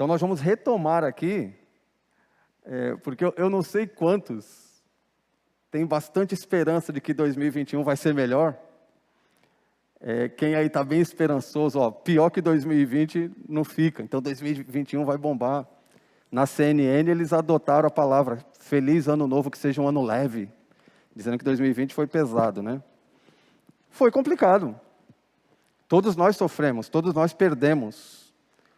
Então nós vamos retomar aqui, porque eu não sei quantos têm bastante esperança de que 2021 vai ser melhor. Quem aí está bem esperançoso, pior que 2020 não fica, então 2021 vai bombar. Na CNN eles adotaram a palavra Feliz Ano Novo, que seja um ano leve, dizendo que 2020 foi pesado, né? Foi complicado. Todos nós sofremos, todos nós perdemos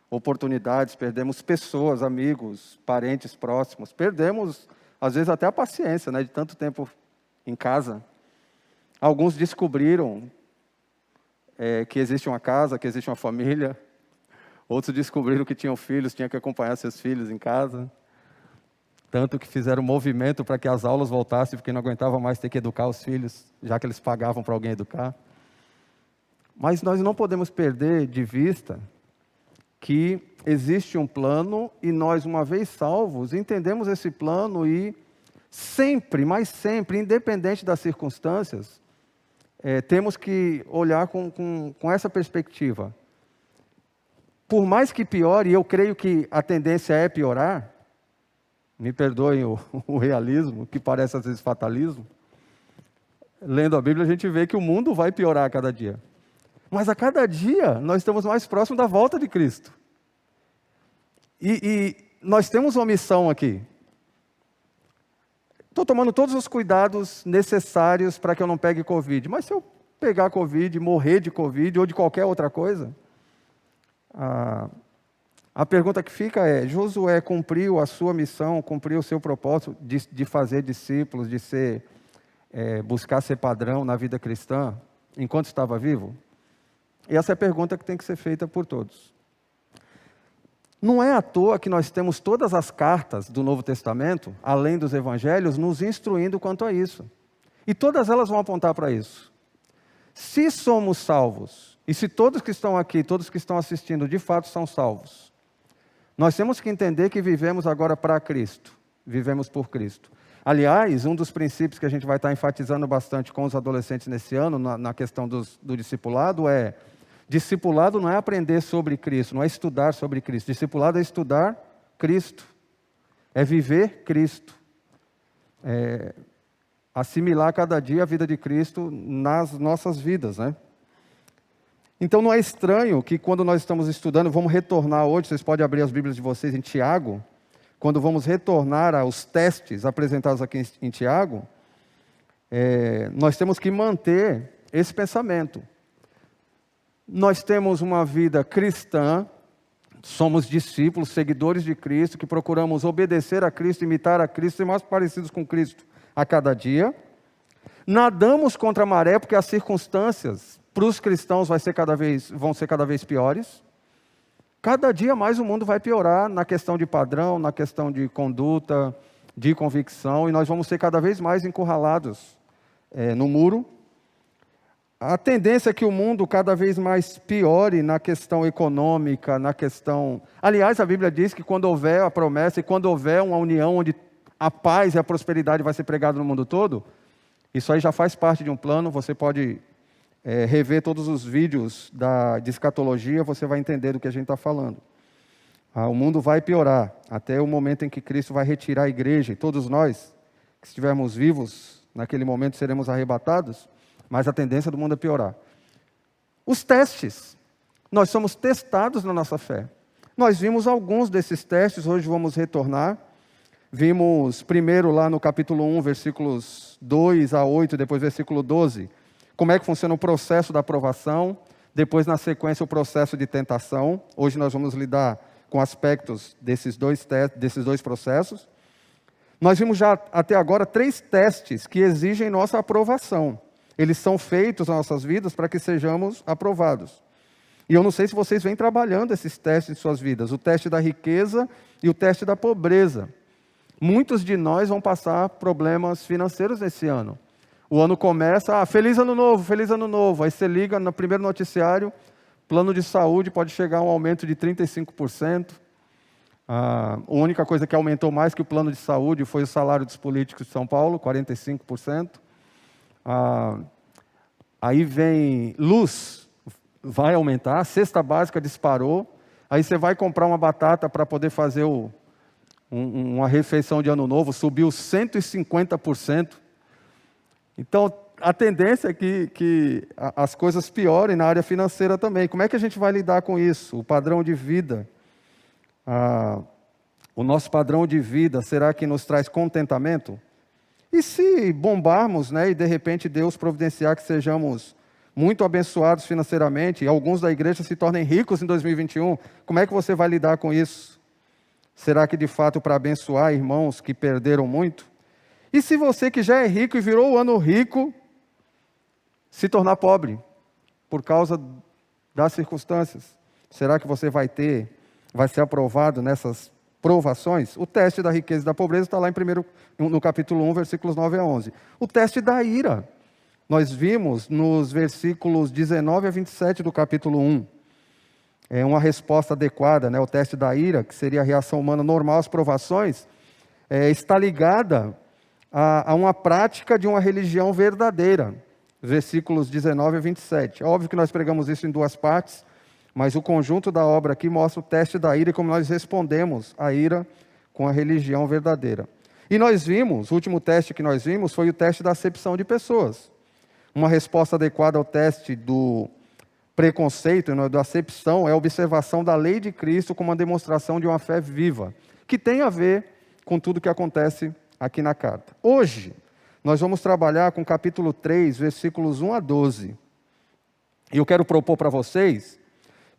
oportunidades, perdemos pessoas, amigos, parentes próximos, perdemos, às vezes, até a paciência, né, de tanto tempo em casa. Alguns descobriram que existe uma casa, que existe uma família. Outros descobriram que tinham filhos, tinham que acompanhar seus filhos em casa. Tanto que fizeram movimento para que as aulas voltassem, porque não aguentava mais ter que educar os filhos, já que eles pagavam para alguém educar. Mas nós não podemos perder de vista que existe um plano e nós, uma vez salvos, entendemos esse plano e sempre, mas sempre, independente das circunstâncias, temos que olhar com essa perspectiva. Por mais que piore, e eu creio que a tendência é piorar, me perdoem o realismo, que parece às vezes fatalismo, lendo a Bíblia a gente vê que o mundo vai piorar a cada dia. Mas a cada dia nós estamos mais próximos da volta de Cristo. E nós temos uma missão aqui. Estou tomando todos os cuidados necessários para que eu não pegue Covid. Mas se eu pegar Covid, morrer de Covid ou de qualquer outra coisa, a pergunta que fica é: Josué cumpriu a sua missão, cumpriu o seu propósito de fazer discípulos, de buscar ser padrão na vida cristã, enquanto estava vivo? E essa é a pergunta que tem que ser feita por todos. Não é à toa que nós temos todas as cartas do Novo Testamento, além dos evangelhos, nos instruindo quanto a isso. E todas elas vão apontar para isso. Se somos salvos, e se todos que estão aqui, todos que estão assistindo, de fato são salvos, nós temos que entender que vivemos agora para Cristo, vivemos por Cristo. Aliás, um dos princípios que a gente vai estar enfatizando bastante com os adolescentes nesse ano, na questão do discipulado, discipulado não é aprender sobre Cristo, não é estudar sobre Cristo. Discipulado é estudar Cristo, é viver Cristo, assimilar cada dia a vida de Cristo nas nossas vidas, né? Então não é estranho que quando nós estamos estudando, vamos retornar hoje, vocês podem abrir as Bíblias de vocês em Tiago, quando vamos retornar aos testes apresentados aqui em Tiago, nós temos que manter esse pensamento. Nós temos uma vida cristã, somos discípulos, seguidores de Cristo, que procuramos obedecer a Cristo, imitar a Cristo, ser mais parecidos com Cristo a cada dia. Nadamos contra a maré, porque as circunstâncias para os cristãos vão ser cada vez piores. Cada dia mais o mundo vai piorar na questão de padrão, na questão de conduta, de convicção, e nós vamos ser cada vez mais encurralados no muro. A tendência é que o mundo cada vez mais piore na questão econômica, na questão... Aliás, a Bíblia diz que quando houver a promessa e quando houver uma união onde a paz e a prosperidade vai ser pregada no mundo todo, isso aí já faz parte de um plano. Você pode rever todos os vídeos de escatologia, você vai entender do que a gente está falando. O mundo vai piorar até o momento em que Cristo vai retirar a igreja, e todos nós, que estivermos vivos, naquele momento seremos arrebatados, mas a tendência do mundo é piorar. Os testes. Nós somos testados na nossa fé. Nós vimos alguns desses testes, hoje vamos retornar. Vimos primeiro lá no capítulo 1, versículos 2 a 8, depois versículo 12, como é que funciona o processo da aprovação, depois na sequência o processo de tentação. Hoje nós vamos lidar com aspectos desses dois processos. Nós vimos já até agora 3 testes que exigem nossa aprovação. Eles são feitos nas nossas vidas para que sejamos aprovados. E eu não sei se vocês vêm trabalhando esses testes em suas vidas, o teste da riqueza e o teste da pobreza. Muitos de nós vão passar problemas financeiros nesse ano. O ano começa, feliz ano novo, feliz ano novo. Aí você liga no primeiro noticiário, plano de saúde pode chegar a um aumento de 35%. A única coisa que aumentou mais que o plano de saúde foi o salário dos políticos de São Paulo, 45%. Aí vem luz, vai aumentar, a cesta básica disparou, Aí você vai comprar uma batata para poder fazer uma refeição de ano novo, subiu 150%. Então, a tendência é que as coisas piorem na área financeira também. Como é que a gente vai lidar com isso? O padrão de vida, o nosso padrão de vida, será que nos traz contentamento? E se bombarmos, né, e de repente Deus providenciar que sejamos muito abençoados financeiramente, e alguns da igreja se tornem ricos em 2021, como é que você vai lidar com isso? Será que de fato para abençoar irmãos que perderam muito? E se você que já é rico e virou o ano rico, se tornar pobre por causa das circunstâncias? Será que você vai ser aprovado nessas provações? O teste da riqueza e da pobreza está lá no capítulo 1, versículos 9 a 11. O teste da ira, nós vimos nos versículos 19 a 27 do capítulo 1. É uma resposta adequada, né? O teste da ira, que seria a reação humana normal às provações, está ligada a uma prática de uma religião verdadeira. Versículos 19 a 27. É óbvio que nós pregamos isso em duas partes, mas o conjunto da obra aqui mostra o teste da ira e como nós respondemos à ira com a religião verdadeira. E nós vimos, o último teste que nós vimos foi o teste da acepção de pessoas. Uma resposta adequada ao teste do preconceito, da acepção, é a observação da lei de Cristo como uma demonstração de uma fé viva, que tem a ver com tudo que acontece aqui na carta. Hoje, nós vamos trabalhar com o capítulo 3, versículos 1 a 12. E eu quero propor para vocês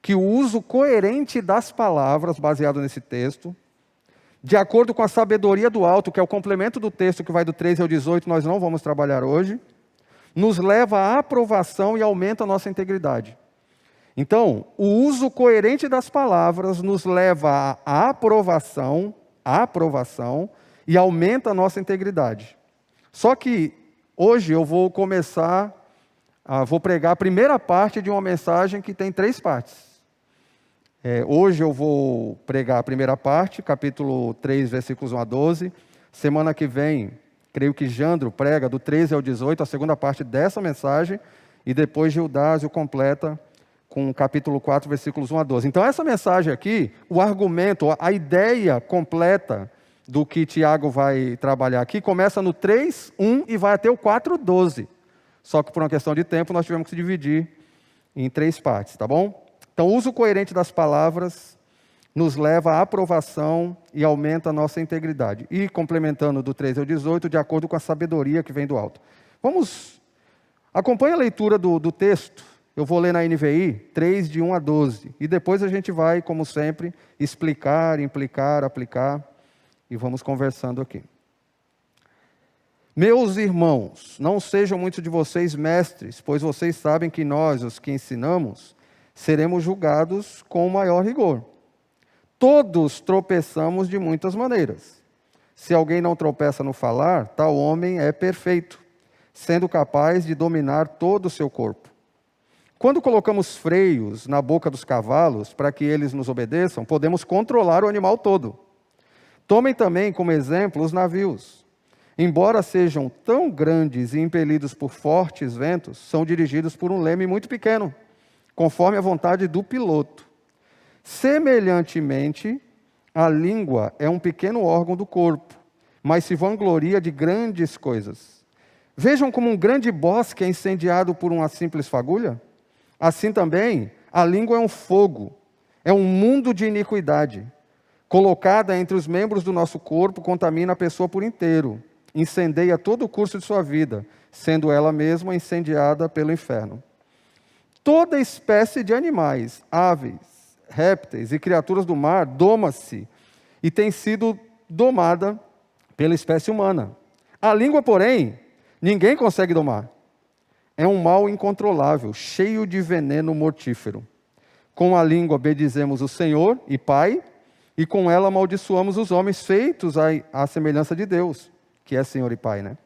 que o uso coerente das palavras, baseado nesse texto, de acordo com a sabedoria do alto, que é o complemento do texto que vai do 13 ao 18, nós não vamos trabalhar hoje, nos leva à aprovação e aumenta a nossa integridade. Então, o uso coerente das palavras nos leva à aprovação e aumenta a nossa integridade. Só que hoje eu vou vou pregar a primeira parte de uma mensagem que tem 3 partes. Hoje eu vou pregar a primeira parte, capítulo 3, versículos 1 a 12. Semana que vem, creio que Jandro prega do 13 ao 18, a segunda parte dessa mensagem, e depois Gildásio completa com o capítulo 4, versículos 1 a 12. Então essa mensagem aqui, o argumento, a ideia completa do que Tiago vai trabalhar aqui, começa no 3, 1 e vai até o 4, 12. Só que por uma questão de tempo nós tivemos que se dividir em 3 partes, tá bom? Então o uso coerente das palavras nos leva à aprovação e aumenta a nossa integridade. E complementando do 13 ao 18, de acordo com a sabedoria que vem do alto. Acompanhe a leitura do texto. Eu vou ler na NVI, 3 de 1 a 12. E depois a gente vai, como sempre, explicar, implicar, aplicar. E vamos conversando aqui. Meus irmãos, não sejam muitos de vocês mestres, pois vocês sabem que nós, os que ensinamos, seremos julgados com maior rigor. Todos tropeçamos de muitas maneiras. Se alguém não tropeça no falar, tal homem é perfeito, sendo capaz de dominar todo o seu corpo. Quando colocamos freios na boca dos cavalos para que eles nos obedeçam, podemos controlar o animal todo. Tomem também como exemplo os navios. Embora sejam tão grandes e impelidos por fortes ventos, são dirigidos por um leme muito pequeno, conforme a vontade do piloto. Semelhantemente, a língua é um pequeno órgão do corpo, mas se vangloria de grandes coisas. Vejam como um grande bosque é incendiado por uma simples fagulha. Assim também, a língua é um fogo, é um mundo de iniquidade. Colocada entre os membros do nosso corpo, contamina a pessoa por inteiro, incendeia todo o curso de sua vida, sendo ela mesma incendiada pelo inferno. Toda espécie de animais, aves, répteis e criaturas do mar doma-se e tem sido domada pela espécie humana. A língua, porém, ninguém consegue domar. É um mal incontrolável, cheio de veneno mortífero. Com a língua bendizemos o Senhor e Pai, e com ela amaldiçoamos os homens feitos à semelhança de Deus, que é Senhor e Pai, né?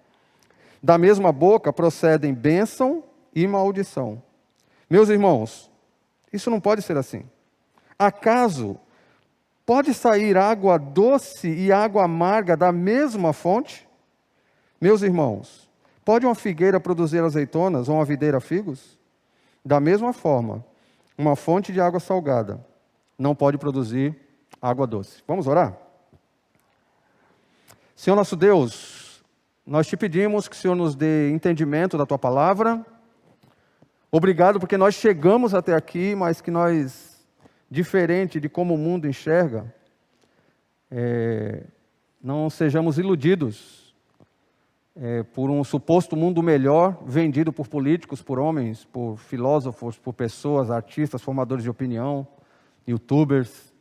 Da mesma boca procedem bênção e maldição. Meus irmãos, isso não pode ser assim. Acaso pode sair água doce e água amarga da mesma fonte? Meus irmãos, pode uma figueira produzir azeitonas ou uma videira figos? Da mesma forma, uma fonte de água salgada não pode produzir água doce. Vamos orar? Senhor nosso Deus, nós te pedimos que o Senhor nos dê entendimento da tua palavra. Obrigado porque nós chegamos até aqui, mas que nós, diferente de como o mundo enxerga, não sejamos iludidos por um suposto mundo melhor vendido por políticos, por homens, por filósofos, por pessoas, artistas, formadores de opinião, youtubers.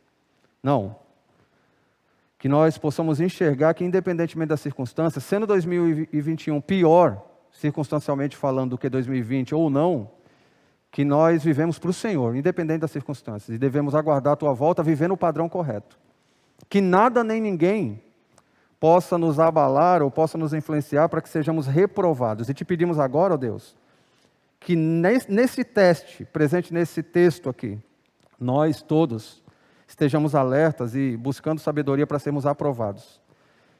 Não. Que nós possamos enxergar que, independentemente das circunstâncias, sendo 2021 pior, circunstancialmente falando, do que 2020 ou não, que nós vivemos para o Senhor, independente das circunstâncias, e devemos aguardar a tua volta vivendo o padrão correto. Que nada nem ninguém possa nos abalar ou possa nos influenciar para que sejamos reprovados. E te pedimos agora, ó Deus, que nesse teste, presente nesse texto aqui, nós todos estejamos alertas e buscando sabedoria para sermos aprovados.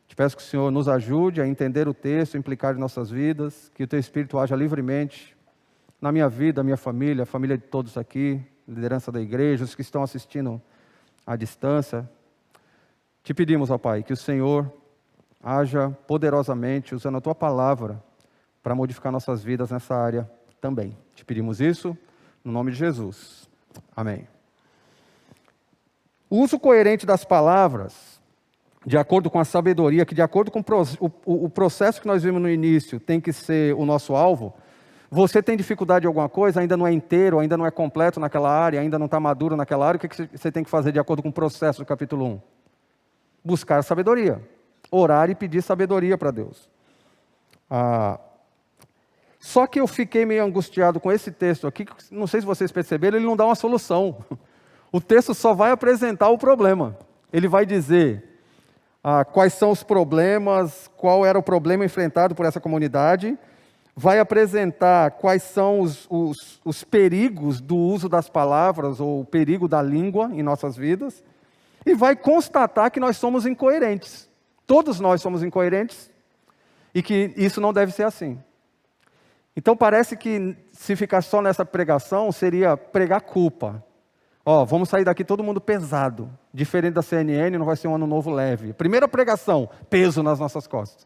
Te peço que o Senhor nos ajude a entender o texto, implicar em nossas vidas, que o teu Espírito haja livremente na minha vida, minha família, a família de todos aqui, liderança da igreja, os que estão assistindo à distância. Te pedimos, ó Pai, que o Senhor haja poderosamente usando a tua palavra para modificar nossas vidas nessa área também. Te pedimos isso no nome de Jesus. Amém. O uso coerente das palavras, de acordo com a sabedoria, que de acordo com o processo que nós vimos no início, tem que ser o nosso alvo. Você tem dificuldade em alguma coisa, ainda não é inteiro, ainda não é completo naquela área, ainda não está maduro naquela área, o que você tem que fazer de acordo com o processo do capítulo 1? Buscar sabedoria. Orar e pedir sabedoria para Deus. Só que eu fiquei meio angustiado com esse texto aqui, não sei se vocês perceberam, ele não dá uma solução. O texto só vai apresentar o problema. Ele vai dizer quais são os problemas, qual era o problema enfrentado por essa comunidade, vai apresentar quais são os perigos do uso das palavras, ou o perigo da língua em nossas vidas, e vai constatar que nós somos incoerentes. Todos nós somos incoerentes, e que isso não deve ser assim. Então parece que se ficar só nessa pregação, seria pregar culpa. Vamos sair daqui todo mundo pesado. Diferente da CNN, não vai ser um ano novo leve. Primeira pregação, peso nas nossas costas.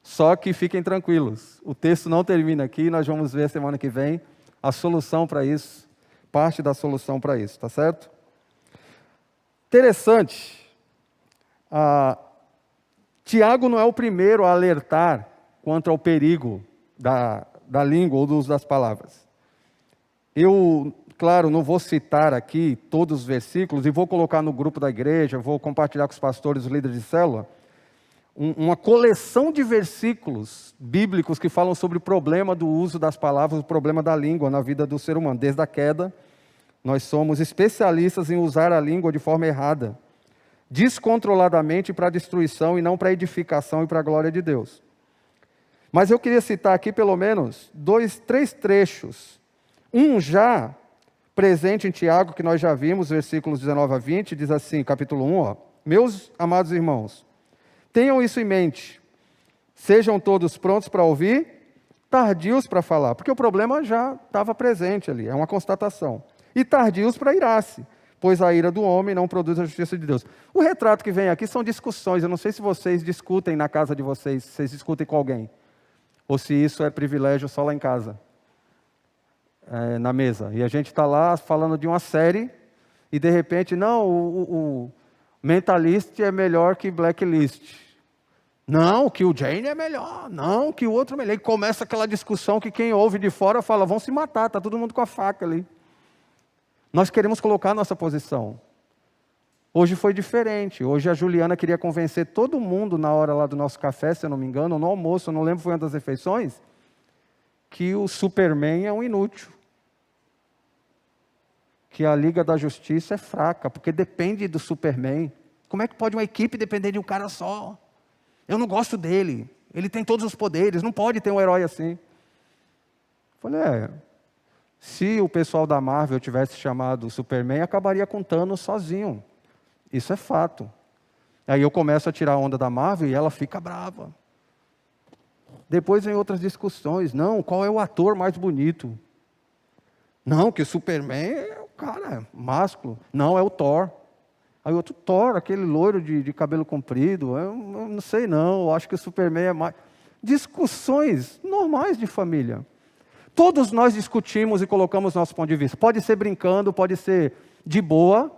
Só que fiquem tranquilos, o texto não termina aqui, nós vamos ver semana que vem a solução para isso, parte da solução para isso, tá certo? Interessante, Tiago não é o primeiro a alertar quanto ao perigo da língua ou do uso das palavras. Eu, claro, não vou citar aqui todos os versículos e vou colocar no grupo da igreja, vou compartilhar com os pastores, os líderes de célula, uma coleção de versículos bíblicos que falam sobre o problema do uso das palavras, o problema da língua na vida do ser humano. Desde a queda, nós somos especialistas em usar a língua de forma errada, descontroladamente para a destruição e não para a edificação e para a glória de Deus. Mas eu queria citar aqui pelo menos 3 trechos. Um já presente em Tiago, que nós já vimos, versículos 19 a 20, diz assim, capítulo 1, meus amados irmãos, tenham isso em mente, sejam todos prontos para ouvir, tardios para falar, porque o problema já estava presente ali, é uma constatação. E tardios para irar-se, pois a ira do homem não produz a justiça de Deus. O retrato que vem aqui são discussões, eu não sei se vocês discutem na casa de vocês, se vocês discutem com alguém, ou se isso é privilégio só lá em casa, na mesa. E a gente está lá falando de uma série, e de repente, não, o Mentalist é melhor que Blacklist. Não, que o Jane é melhor. Não, que o outro é melhor. E começa aquela discussão que quem ouve de fora fala, vão se matar, está todo mundo com a faca ali. Nós queremos colocar a nossa posição. Hoje foi diferente. Hoje a Juliana queria convencer todo mundo na hora lá do nosso café, se eu não me engano, no almoço, eu não lembro, foi uma das refeições, que o Superman é um inútil. Que a Liga da Justiça é fraca, porque depende do Superman. Como é que pode uma equipe depender de um cara só? Eu não gosto dele. Ele tem todos os poderes, não pode ter um herói assim. Falei, se o pessoal da Marvel tivesse chamado o Superman, acabaria com Thanos sozinho. Isso é fato. Aí eu começo a tirar a onda da Marvel e ela fica brava. Depois vem outras discussões. Não, qual é o ator mais bonito? Não, que o Superman é o cara, másculo. Não, é o Thor. Aí o outro, Thor, aquele loiro de cabelo comprido. Eu não sei não, eu acho que o Superman é mais... Discussões normais de família. Todos nós discutimos e colocamos nosso ponto de vista. Pode ser brincando, pode ser de boa,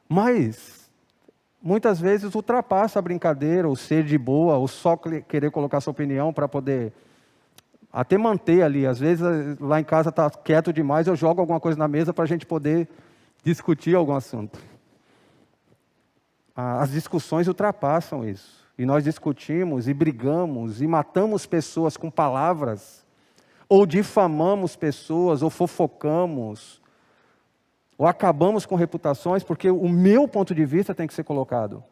mas muitas vezes ultrapassa a brincadeira, o ser de boa, ou só querer colocar sua opinião para poder até manter ali. Às vezes lá em casa está quieto demais, eu jogo alguma coisa na mesa para a gente poder discutir algum assunto. As discussões ultrapassam isso. E nós discutimos e brigamos e matamos pessoas com palavras, ou difamamos pessoas, ou fofocamos, ou acabamos com reputações, porque o meu ponto de vista tem que ser colocado.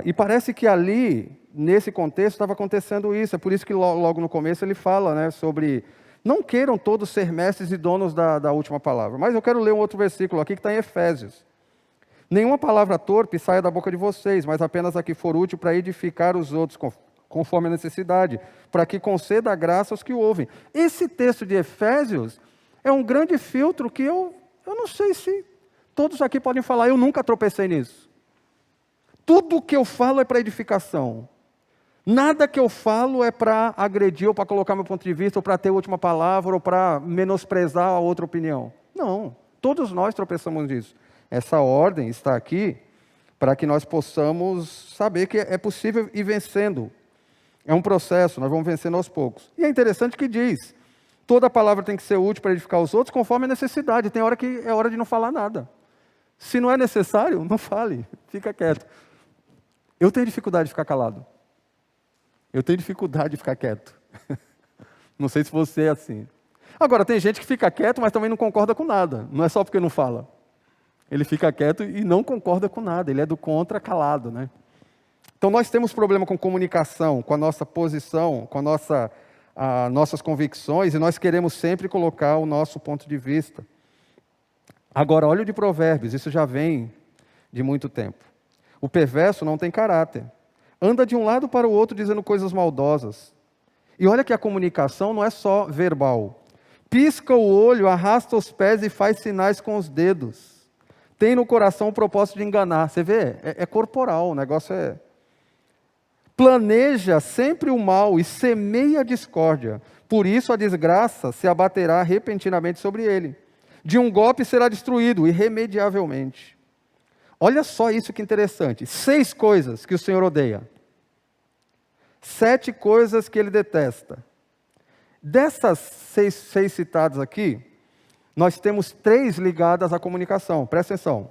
E parece que ali, nesse contexto, estava acontecendo isso. É por isso que logo no começo ele fala, né, sobre... Não queiram todos ser mestres e donos da última palavra. Mas eu quero ler um outro versículo aqui que está em Efésios. Nenhuma palavra torpe saia da boca de vocês, mas apenas a que for útil para edificar os outros, conforme a necessidade, para que conceda a graça aos que o ouvem. Esse texto de Efésios é um grande filtro que eu não sei se todos aqui podem falar, eu nunca tropecei nisso. Tudo que eu falo é para edificação. Nada que eu falo é para agredir, ou para colocar meu ponto de vista, ou para ter a última palavra, ou para menosprezar a outra opinião. Não, todos nós tropeçamos nisso. Essa ordem está aqui para que nós possamos saber que é possível ir vencendo. É um processo, nós vamos vencendo aos poucos. E é interessante que diz, toda palavra tem que ser útil para edificar os outros conforme a necessidade. Tem hora que é hora de não falar nada. Se não é necessário, não fale, fica quieto. Eu tenho dificuldade de ficar calado. Eu tenho dificuldade de ficar quieto. Não sei se você é assim. Agora, tem gente que fica quieto, mas também não concorda com nada. Não é só porque não fala. Ele fica quieto e não concorda com nada. Ele é do contra calado, né? Então, nós temos problema com comunicação, com a nossa posição, com nossas convicções, e nós queremos sempre colocar o nosso ponto de vista. Agora, olha o de Provérbios, isso já vem de muito tempo. O perverso não tem caráter. Anda de um lado para o outro dizendo coisas maldosas. E olha que a comunicação não é só verbal. Pisca o olho, arrasta os pés e faz sinais com os dedos. Tem no coração o propósito de enganar. Você vê? É corporal, o negócio é... Planeja sempre o mal e semeia a discórdia. Por isso a desgraça se abaterá repentinamente sobre ele. De um golpe será destruído, irremediavelmente. Olha só isso que interessante. 6 coisas que o Senhor odeia. 7 coisas que Ele detesta. Dessas 6 citadas aqui, nós temos 3 ligadas à comunicação. Presta atenção.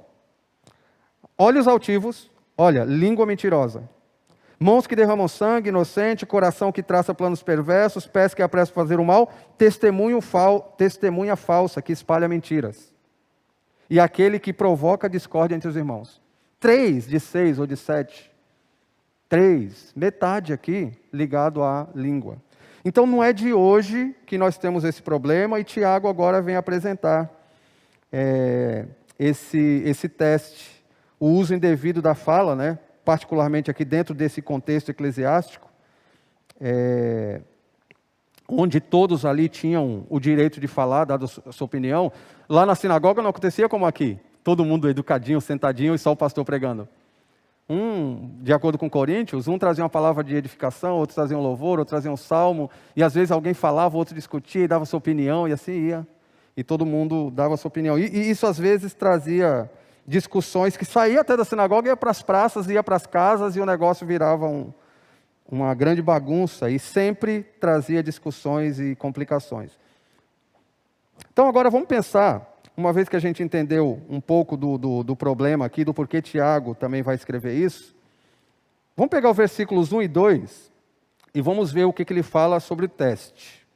Olhos altivos, olha, língua mentirosa. Mãos que derramam sangue inocente, coração que traça planos perversos, pés que apressam fazer o mal, testemunha falsa que espalha mentiras. E aquele que provoca discórdia entre os irmãos. 3 de 6 ou de 7. 3, metade aqui ligado à língua. Então não é de hoje que nós temos esse problema, e Tiago agora vem apresentar esse teste, o uso indevido da fala, né? Particularmente aqui dentro desse contexto eclesiástico, onde todos ali tinham o direito de falar, dado a sua opinião. Lá na sinagoga não acontecia como aqui, todo mundo educadinho, sentadinho e só o pastor pregando. De acordo com Coríntios, trazia uma palavra de edificação, outro trazia um louvor, outro trazia um salmo, e às vezes alguém falava, outro discutia e dava sua opinião, e assim ia. E todo mundo dava sua opinião. E isso às vezes trazia discussões que saía até da sinagoga, ia para as praças, ia para as casas, e o negócio virava uma grande bagunça, e sempre trazia discussões e complicações. Então agora vamos pensar, uma vez que a gente entendeu um pouco do problema aqui, do porquê Tiago também vai escrever isso, vamos pegar os versículos 1 e 2, e vamos ver o que ele fala sobre o teste.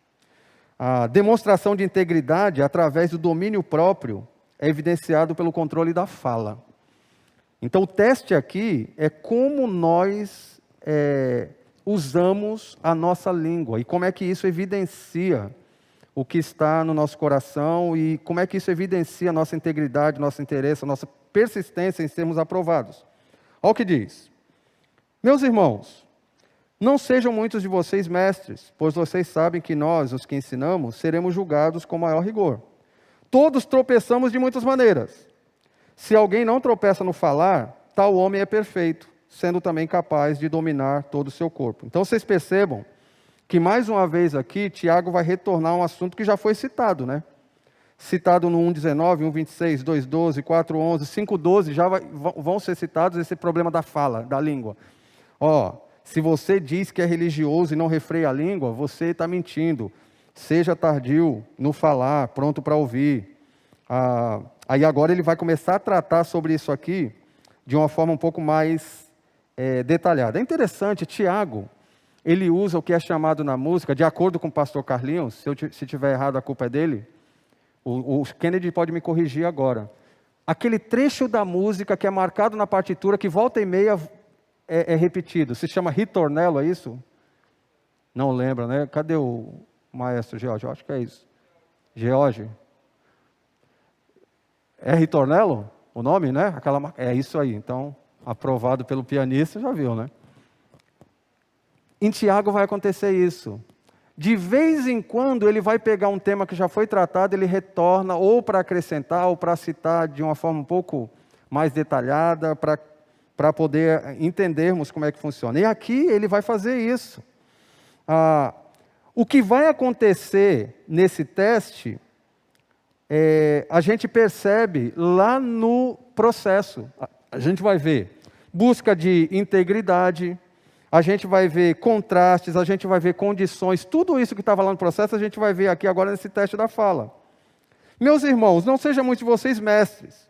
A demonstração de integridade através do domínio próprio é evidenciado pelo controle da fala. Então o teste aqui é como nós usamos a nossa língua, e como é que isso evidencia o que está no nosso coração, e como é que isso evidencia a nossa integridade, nosso interesse, a nossa persistência em sermos aprovados. Olha o que diz. Meus irmãos, não sejam muitos de vocês mestres, pois vocês sabem que nós, os que ensinamos, seremos julgados com maior rigor. todos tropeçamos de muitas maneiras. Se alguém não tropeça no falar, tal homem é perfeito, sendo também capaz de dominar todo o seu corpo. Então vocês percebam que mais uma vez aqui, Tiago vai retornar a um assunto que já foi citado, né? Citado no 1,19, 1,26, 2,12, 4,11, 5,12, já vão ser citados esse problema da fala, da língua. Se você diz que é religioso e não refreia a língua, você está mentindo. Seja tardio no falar, pronto para ouvir. Aí agora ele vai começar a tratar sobre isso aqui de uma forma um pouco mais detalhada. É interessante, Tiago, ele usa o que é chamado na música, de acordo com o pastor Carlinhos, se tiver errado a culpa é dele, o Kennedy pode me corrigir agora. Aquele trecho da música que é marcado na partitura, que volta e meia é repetido, se chama ritornello, é isso? Não lembra, né? Cadê o maestro George? Eu acho que é isso. George. É ritornello o nome, né? É isso aí. Então, aprovado pelo pianista, já viu, né? Em Tiago vai acontecer isso. De vez em quando ele vai pegar um tema que já foi tratado, ele retorna ou para acrescentar ou para citar de uma forma um pouco mais detalhada, para poder entendermos como é que funciona. E aqui ele vai fazer isso. O que vai acontecer nesse teste, a gente percebe lá no processo. A gente vai ver busca de integridade, a gente vai ver contrastes, a gente vai ver condições, tudo isso que estava lá no processo, a gente vai ver aqui agora nesse teste da fala. Meus irmãos, não sejam muitos de vocês mestres.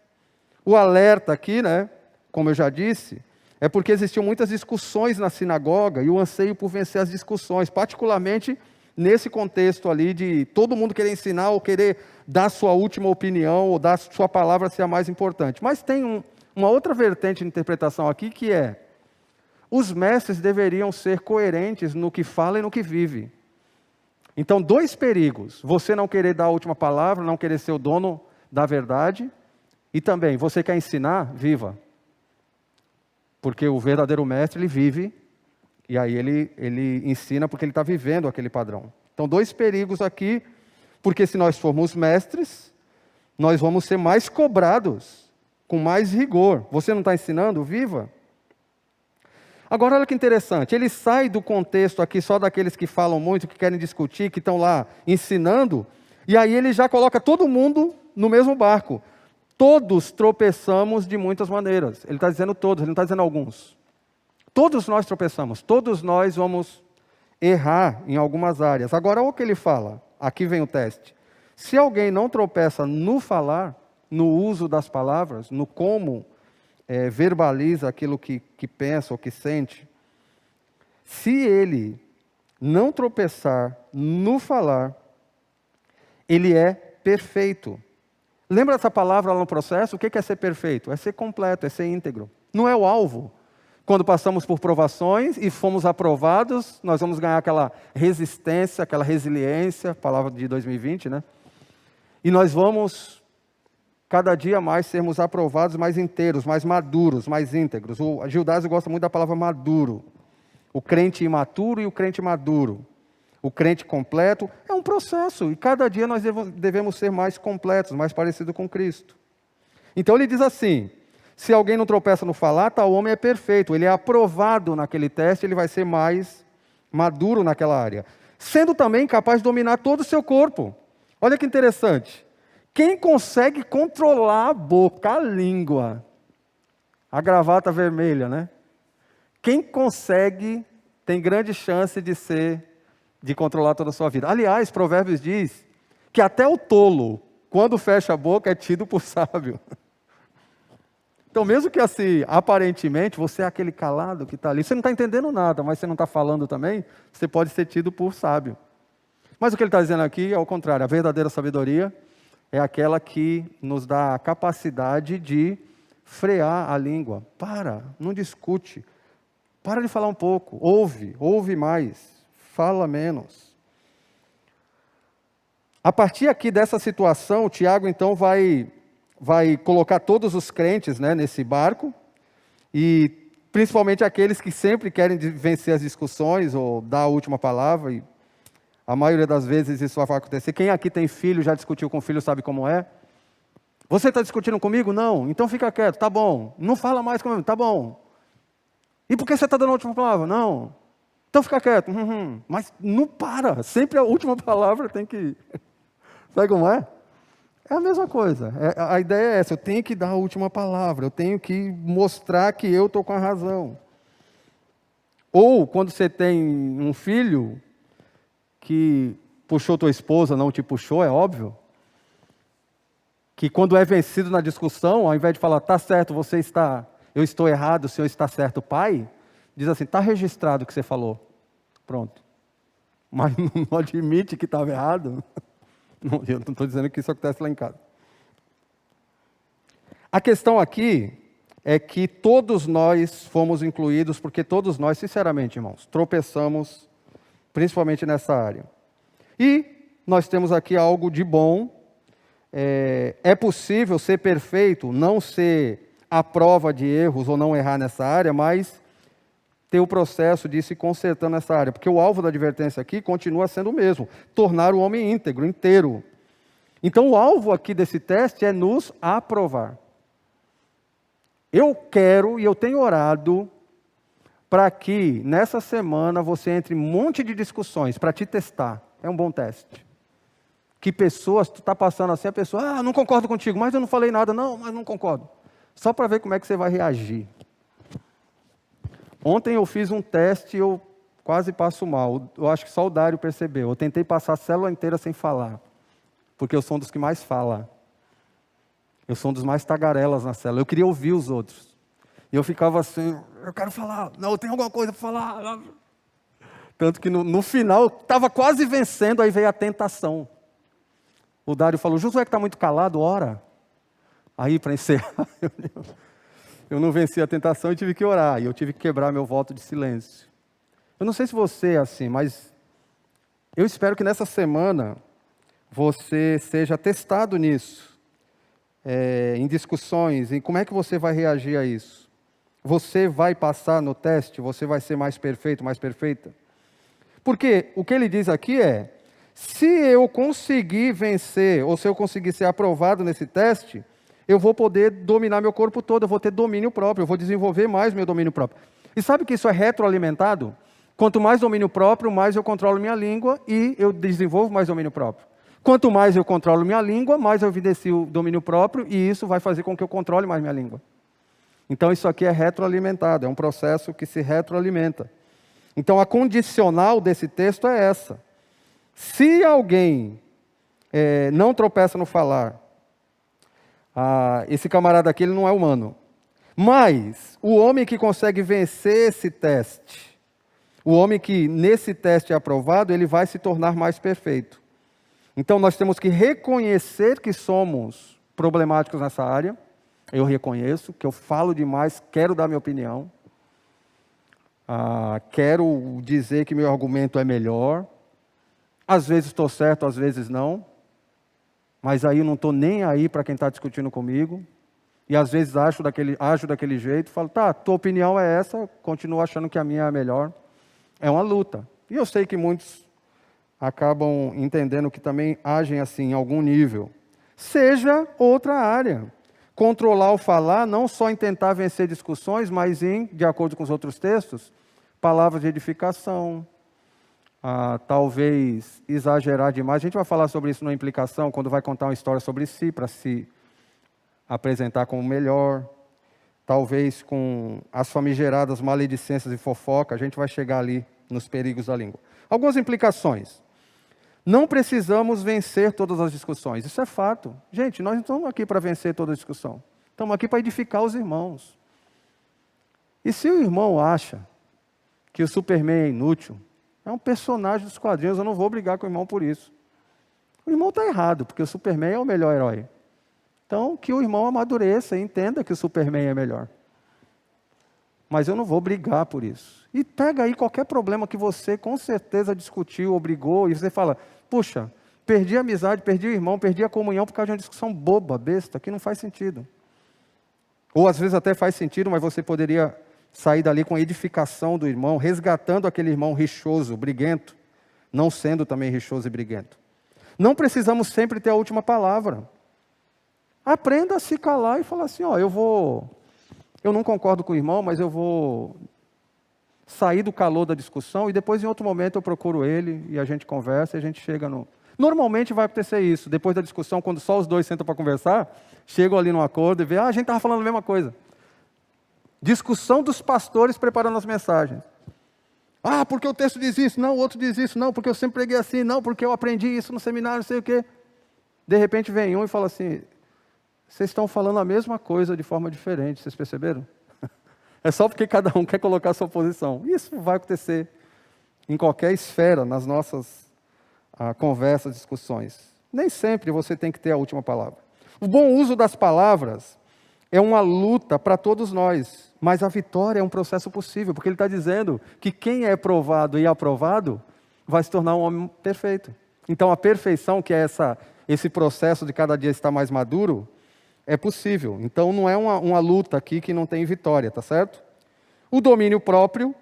O alerta aqui, né, como eu já disse, é porque existiam muitas discussões na sinagoga e o anseio por vencer as discussões, particularmente nesse contexto ali de todo mundo querer ensinar ou querer dar sua última opinião ou dar sua palavra ser a mais importante. Mas tem uma outra vertente de interpretação aqui que é: os mestres deveriam ser coerentes no que fala e no que vive. Então, dois perigos: você não querer dar a última palavra, não querer ser o dono da verdade, e também, você quer ensinar, viva. Porque o verdadeiro mestre, ele vive, e aí ele ensina porque ele está vivendo aquele padrão. Então, dois perigos aqui, porque se nós formos mestres, nós vamos ser mais cobrados, com mais rigor. Você não está ensinando? Viva. Agora, olha que interessante, ele sai do contexto aqui só daqueles que falam muito, que querem discutir, que estão lá ensinando, e aí ele já coloca todo mundo no mesmo barco. Todos tropeçamos de muitas maneiras. Ele está dizendo todos, ele não está dizendo alguns. Todos nós tropeçamos, todos nós vamos errar em algumas áreas. Agora, olha o que ele fala, aqui vem o teste. Se alguém não tropeça no falar, no uso das palavras, no como verbaliza aquilo que pensa ou que sente, se ele não tropeçar no falar, ele é perfeito. Lembra essa palavra lá no processo? O que é ser perfeito? É ser completo, é ser íntegro. Não é o alvo. Quando passamos por provações e fomos aprovados, nós vamos ganhar aquela resistência, aquela resiliência, palavra de 2020, né? E nós vamos cada dia mais sermos aprovados, mais inteiros, mais maduros, mais íntegros. O Gildásio gosta muito da palavra maduro. O crente imaturo e o crente maduro. O crente completo é um processo, e cada dia nós devemos ser mais completos, mais parecidos com Cristo. Então ele diz assim: se alguém não tropeça no falar, tal homem é perfeito, ele é aprovado naquele teste, ele vai ser mais maduro naquela área. Sendo também capaz de dominar todo o seu corpo. Olha que interessante. Quem consegue controlar a boca, a língua, a gravata vermelha, né? Quem consegue, tem grande chance de controlar toda a sua vida. Aliás, Provérbios diz que até o tolo, quando fecha a boca, é tido por sábio. Então, mesmo que assim, aparentemente, você é aquele calado que está ali, você não está entendendo nada, mas você não está falando também, você pode ser tido por sábio. Mas o que ele está dizendo aqui é o contrário. A verdadeira sabedoria é aquela que nos dá a capacidade de frear a língua. Não discute. Para de falar um pouco. Ouve mais. Fala menos. A partir aqui dessa situação, o Tiago então vai colocar todos os crentes, né, nesse barco, e principalmente aqueles que sempre querem vencer as discussões ou dar a última palavra. A maioria das vezes isso vai acontecer. Quem aqui tem filho, já discutiu com o filho, sabe como é? Você está discutindo comigo? Não. Então fica quieto, tá bom. Não fala mais comigo, tá bom. E por que você está dando a última palavra? Não. Então fica quieto. Mas não para. Sempre a última palavra tem que... Sabe como é? É a mesma coisa. A ideia é essa. Eu tenho que dar a última palavra. Eu tenho que mostrar que eu estou com a razão. Ou quando você tem um filho que puxou tua esposa, não te puxou, é óbvio. Que quando é vencido na discussão, ao invés de falar, tá certo, eu estou errado, o senhor está certo, pai, diz assim, está registrado o que você falou. Pronto. Mas não admite que estava errado. Não, eu não estou dizendo que isso acontece lá em casa. A questão aqui é que todos nós fomos incluídos, porque todos nós, sinceramente, irmãos, tropeçamos, principalmente nessa área. E nós temos aqui algo de bom. É possível ser perfeito, não ser à prova de erros ou não errar nessa área, mas ter o processo de ir se consertando nessa área. Porque o alvo da advertência aqui continua sendo o mesmo, tornar o homem íntegro, inteiro. Então o alvo aqui desse teste é nos aprovar. Eu quero e eu tenho orado para que nessa semana você entre em um monte de discussões para te testar. É um bom teste. Que pessoas, tu está passando assim, a pessoa, não concordo contigo, mas eu não falei nada, não, mas não concordo. Só para ver como é que você vai reagir. Ontem eu fiz um teste e eu quase passo mal. Eu acho que só o Dário percebeu. Eu tentei passar a célula inteira sem falar, porque eu sou um dos que mais fala. Eu sou um dos mais tagarelas na célula. Eu queria ouvir os outros. E eu ficava assim, eu quero falar, não, eu tenho alguma coisa para falar. Tanto que no final, eu estava quase vencendo, aí veio a tentação. O Dário falou, Josué que está muito calado, ora. Aí, para encerrar, eu não venci a tentação e tive que orar. E eu tive que quebrar meu voto de silêncio. Eu não sei se você é assim, mas eu espero que nessa semana você seja testado nisso. Em discussões, em como é que você vai reagir a isso. Você vai passar no teste? Você vai ser mais perfeito, mais perfeita? Porque o que ele diz aqui é, se eu conseguir vencer, ou se eu conseguir ser aprovado nesse teste, eu vou poder dominar meu corpo todo, eu vou ter domínio próprio, eu vou desenvolver mais meu domínio próprio. E sabe que isso é retroalimentado? Quanto mais domínio próprio, mais eu controlo minha língua e eu desenvolvo mais domínio próprio. Quanto mais eu controlo minha língua, mais eu evidencio o domínio próprio e isso vai fazer com que eu controle mais minha língua. Então isso aqui é retroalimentado, é um processo que se retroalimenta. Então a condicional desse texto é essa. Se alguém não tropeça no falar, esse camarada aqui ele não é humano. Mas o homem que consegue vencer esse teste, o homem que nesse teste é aprovado, ele vai se tornar mais perfeito. Então nós temos que reconhecer que somos problemáticos nessa área. Eu reconheço que eu falo demais, quero dar minha opinião. Quero dizer que meu argumento é melhor. Às vezes estou certo, às vezes não. Mas aí eu não estou nem aí para quem está discutindo comigo. E às vezes ajo daquele jeito, falo, tá, tua opinião é essa, continuo achando que a minha é a melhor. É uma luta. E eu sei que muitos acabam entendendo que também agem assim em algum nível. Seja outra área. Controlar o falar, não só em tentar vencer discussões, mas em, de acordo com os outros textos, palavras de edificação, talvez exagerar demais. A gente vai falar sobre isso na implicação, quando vai contar uma história sobre si, para se apresentar como melhor. Talvez com as famigeradas maledicências e fofoca, a gente vai chegar ali nos perigos da língua. Algumas implicações. Não precisamos vencer todas as discussões, isso é fato. Gente, nós não estamos aqui para vencer toda a discussão. Estamos aqui para edificar os irmãos. E se o irmão acha que o Superman é inútil, é um personagem dos quadrinhos, eu não vou brigar com o irmão por isso. O irmão está errado, porque o Superman é o melhor herói. Então, que o irmão amadureça e entenda que o Superman é melhor. Mas eu não vou brigar por isso. E pega aí qualquer problema que você com certeza discutiu ou brigou, e você fala, puxa, perdi a amizade, perdi o irmão, perdi a comunhão por causa de uma discussão boba, besta, que não faz sentido. Ou às vezes até faz sentido, mas você poderia sair dali com a edificação do irmão, resgatando aquele irmão rixoso, briguento, não sendo também rixoso e briguento. Não precisamos sempre ter a última palavra. Aprenda a se calar e falar assim, eu não concordo com o irmão, mas eu vou sair do calor da discussão e depois em outro momento eu procuro ele e a gente conversa e a gente chega no... Normalmente vai acontecer isso, depois da discussão, quando só os dois sentam para conversar, chegam ali num acordo e vê, a gente estava falando a mesma coisa. Discussão dos pastores preparando as mensagens. Porque o texto diz isso, não, o outro diz isso, não, porque eu sempre preguei assim, não, porque eu aprendi isso no seminário, não sei o quê. De repente vem um e fala assim, vocês estão falando a mesma coisa de forma diferente, vocês perceberam? É só porque cada um quer colocar a sua posição. Isso vai acontecer em qualquer esfera, nas nossas conversas, discussões. Nem sempre você tem que ter a última palavra. O bom uso das palavras é uma luta para todos nós, mas a vitória é um processo possível, porque ele está dizendo que quem é provado e aprovado vai se tornar um homem perfeito. Então a perfeição, que é esse processo de cada dia estar mais maduro, é possível. Então não é uma luta aqui que não tem vitória, tá certo? O domínio próprio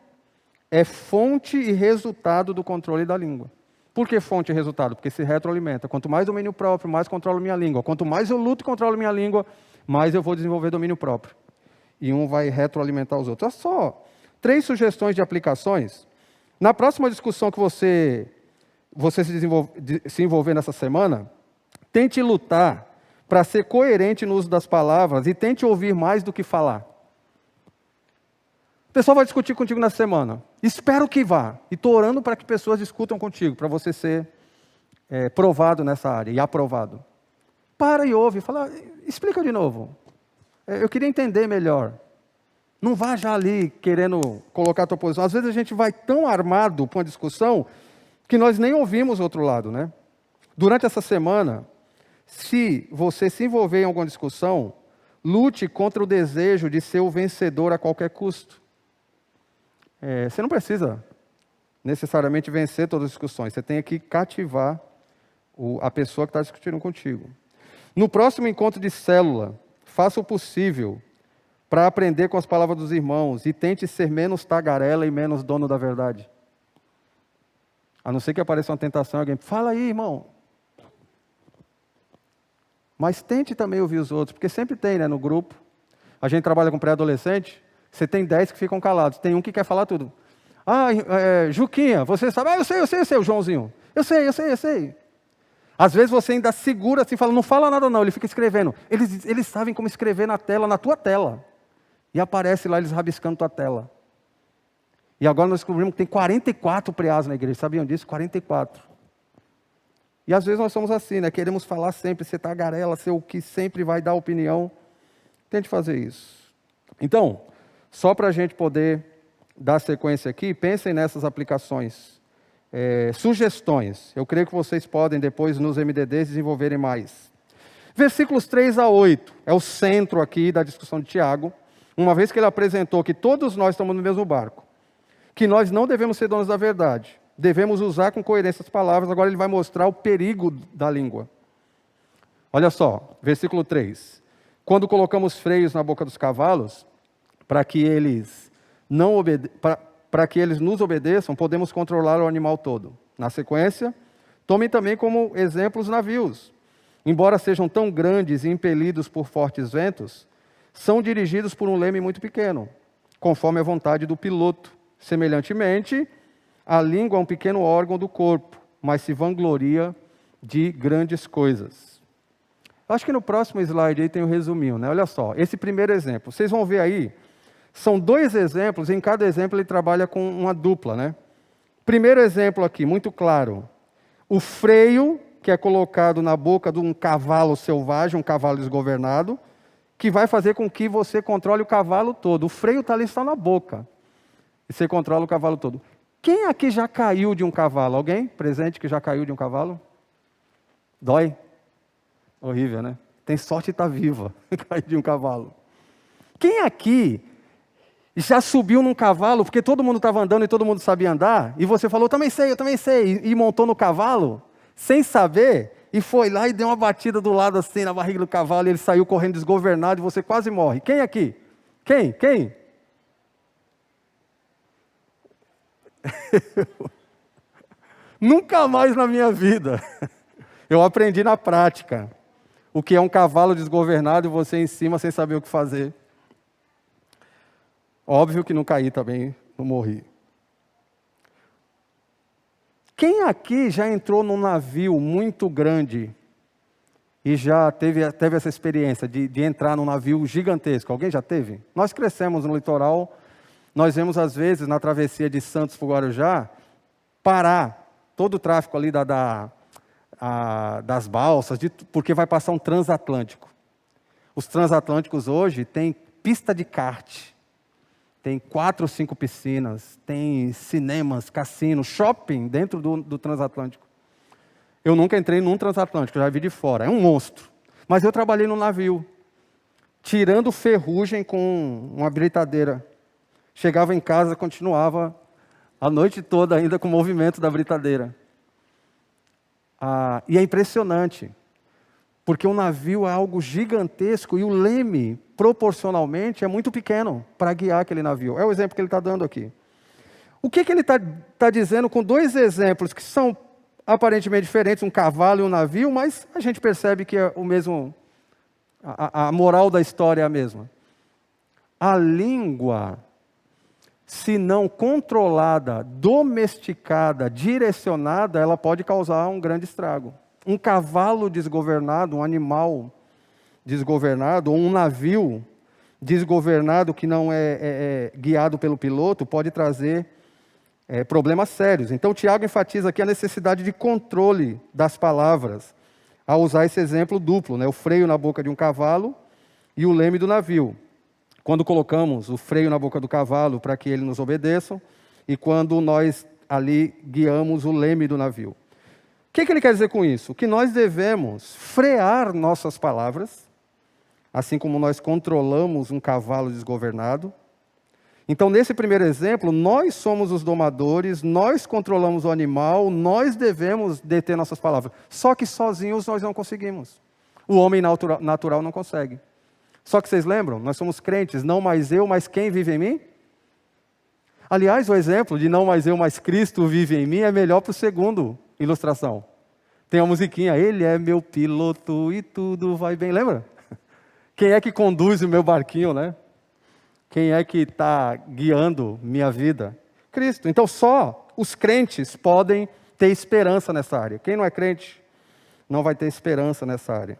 é fonte e resultado do controle da língua. Por que fonte e resultado? Porque se retroalimenta. Quanto mais domínio próprio, mais controlo minha língua. Quanto mais eu luto e controlo minha língua, mais eu vou desenvolver domínio próprio. E um vai retroalimentar os outros. É só 3 sugestões de aplicações. Na próxima discussão que você se envolver nessa semana, tente lutar para ser coerente no uso das palavras e tente ouvir mais do que falar. O pessoal vai discutir contigo na semana. Espero que vá. E estou orando para que pessoas discutam contigo, para você ser provado nessa área e aprovado. Para e ouve. Fala, explica de novo. Eu queria entender melhor. Não vá já ali querendo colocar a tua posição. Às vezes a gente vai tão armado para uma discussão que nós nem ouvimos o outro lado, né? Durante essa semana, se você se envolver em alguma discussão, lute contra o desejo de ser o vencedor a qualquer custo. Você não precisa necessariamente vencer todas as discussões. Você tem que cativar a pessoa que está discutindo contigo. No próximo encontro de célula, faça o possível para aprender com as palavras dos irmãos e tente ser menos tagarela e menos dono da verdade. A não ser que apareça uma tentação, alguém fala aí, irmão. Mas tente também ouvir os outros, porque sempre tem, né, no grupo. A gente trabalha com pré-adolescente, você tem 10 que ficam calados, tem um que quer falar tudo. Juquinha, você sabe? Eu sei, o Joãozinho. Eu sei. Às vezes você ainda segura assim, fala, não fala nada não, ele fica escrevendo. Eles sabem como escrever na tela, na tua tela. E aparece lá eles rabiscando tua tela. E agora nós descobrimos que tem 44 preás na igreja, sabiam disso? 44. E às vezes nós somos assim, né? Queremos falar sempre, ser tagarela, ser o que sempre vai dar opinião. Tente fazer isso. Então, só para a gente poder dar sequência aqui, pensem nessas aplicações. Sugestões. Eu creio que vocês podem depois nos MDDs desenvolverem mais. Versículos 3 a 8 é o centro aqui da discussão de Tiago. Uma vez que ele apresentou que todos nós estamos no mesmo barco, que nós não devemos ser donos da verdade, devemos usar com coerência as palavras, agora ele vai mostrar o perigo da língua. Olha só, versículo 3. Quando colocamos freios na boca dos cavalos, para que eles nos obedeçam, podemos controlar o animal todo. Na sequência, tomem também como exemplo os navios. Embora sejam tão grandes e impelidos por fortes ventos, são dirigidos por um leme muito pequeno, conforme a vontade do piloto. Semelhantemente, a língua é um pequeno órgão do corpo, mas se vangloria de grandes coisas. Acho que no próximo slide aí tem um resuminho, né? Olha só, esse primeiro exemplo, vocês vão ver aí, são 2 exemplos, e em cada exemplo ele trabalha com uma dupla, né? Primeiro exemplo aqui, muito claro, o freio que é colocado na boca de um cavalo selvagem, um cavalo desgovernado, que vai fazer com que você controle o cavalo todo. O freio está ali só na boca, e você controla o cavalo todo. Quem aqui já caiu de um cavalo? Alguém presente que já caiu de um cavalo? Dói? Horrível, né? Tem sorte de estar viva, cair de um cavalo. Quem aqui já subiu num cavalo, porque todo mundo estava andando e todo mundo sabia andar, e você falou, eu também sei, e montou no cavalo, sem saber, e foi lá e deu uma batida do lado assim, na barriga do cavalo, e ele saiu correndo desgovernado, e você quase morre. Quem aqui? Quem? Nunca mais na minha vida. Eu aprendi na prática o que é um cavalo desgovernado e você em cima sem saber o que fazer. Óbvio que não caí também, não morri. Quem aqui já entrou num navio muito grande e já teve essa experiência de entrar num navio gigantesco? Alguém já teve? Nós crescemos no litoral, nós vemos às vezes na travessia de Santos para o Guarujá, parar todo o tráfego ali das balsas, porque vai passar um transatlântico. Os transatlânticos hoje têm pista de kart, tem 4 ou 5 piscinas, tem cinemas, cassinos, shopping dentro do transatlântico. Eu nunca entrei num transatlântico, já vi de fora, é um monstro. Mas eu trabalhei no navio, tirando ferrugem com uma britadeira. Chegava em casa, continuava a noite toda ainda com o movimento da britadeira. E é impressionante, porque o navio é algo gigantesco e o leme, proporcionalmente, é muito pequeno para guiar aquele navio. É o exemplo que ele está dando aqui. O que ele está dizendo com 2 exemplos que são aparentemente diferentes, um cavalo e um navio, mas a gente percebe que é o mesmo, a moral da história é a mesma. A língua, se não controlada, domesticada, direcionada, ela pode causar um grande estrago. Um cavalo desgovernado, um animal desgovernado, ou um navio desgovernado que não é guiado pelo piloto, pode trazer problemas sérios. Então, Tiago enfatiza aqui a necessidade de controle das palavras, ao usar esse exemplo duplo, né? O freio na boca de um cavalo e o leme do navio. Quando colocamos o freio na boca do cavalo para que ele nos obedeça, e quando nós ali guiamos o leme do navio. O que ele quer dizer com isso? Que nós devemos frear nossas palavras, assim como nós controlamos um cavalo desgovernado. Então, nesse primeiro exemplo, nós somos os domadores, nós controlamos o animal, nós devemos deter nossas palavras. Só que sozinhos nós não conseguimos. O homem natural não consegue. Só que vocês lembram? Nós somos crentes, não mais eu, mas quem vive em mim? Aliás, o exemplo de não mais eu, mas Cristo vive em mim é melhor para o segundo ilustração. Tem a musiquinha, ele é meu piloto e tudo vai bem. Lembra? Quem é que conduz o meu barquinho, né? Quem é que está guiando minha vida? Cristo. Então só os crentes podem ter esperança nessa área. Quem não é crente não vai ter esperança nessa área.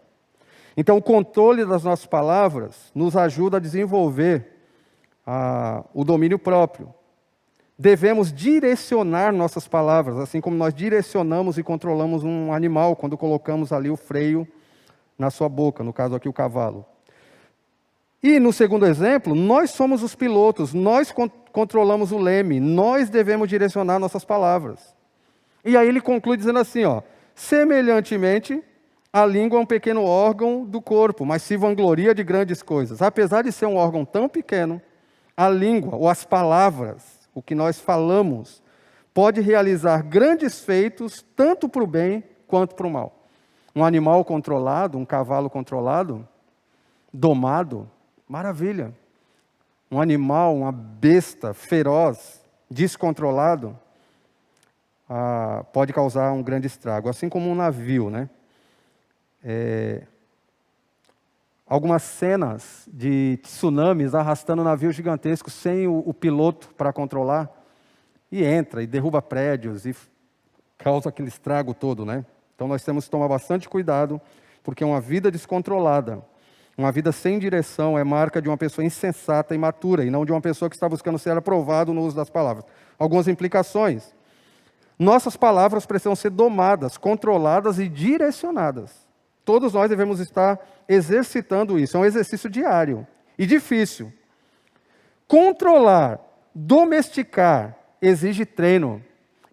Então o controle das nossas palavras nos ajuda a desenvolver o domínio próprio. Devemos direcionar nossas palavras, assim como nós direcionamos e controlamos um animal quando colocamos ali o freio na sua boca, no caso aqui o cavalo. E no segundo exemplo, nós somos os pilotos, nós controlamos o leme, nós devemos direcionar nossas palavras. E aí ele conclui dizendo assim, semelhantemente, a língua é um pequeno órgão do corpo, mas se vangloria de grandes coisas. Apesar de ser um órgão tão pequeno, a língua, ou as palavras, o que nós falamos, pode realizar grandes feitos, tanto para o bem quanto para o mal. Um animal controlado, um cavalo controlado, domado, maravilha. Um animal, uma besta feroz, descontrolado, pode causar um grande estrago. Assim como um navio, né? Algumas cenas de tsunamis arrastando navios gigantescos sem o piloto para controlar, e entra e derruba prédios e causa aquele estrago todo, né? Então nós temos que tomar bastante cuidado, porque uma vida descontrolada, uma vida sem direção é marca de uma pessoa insensata e imatura, e não de uma pessoa que está buscando ser aprovado no uso das palavras. Algumas implicações. Nossas palavras precisam ser domadas, controladas e direcionadas. Todos nós devemos estar exercitando isso. É um exercício diário e difícil. Controlar, domesticar, exige treino,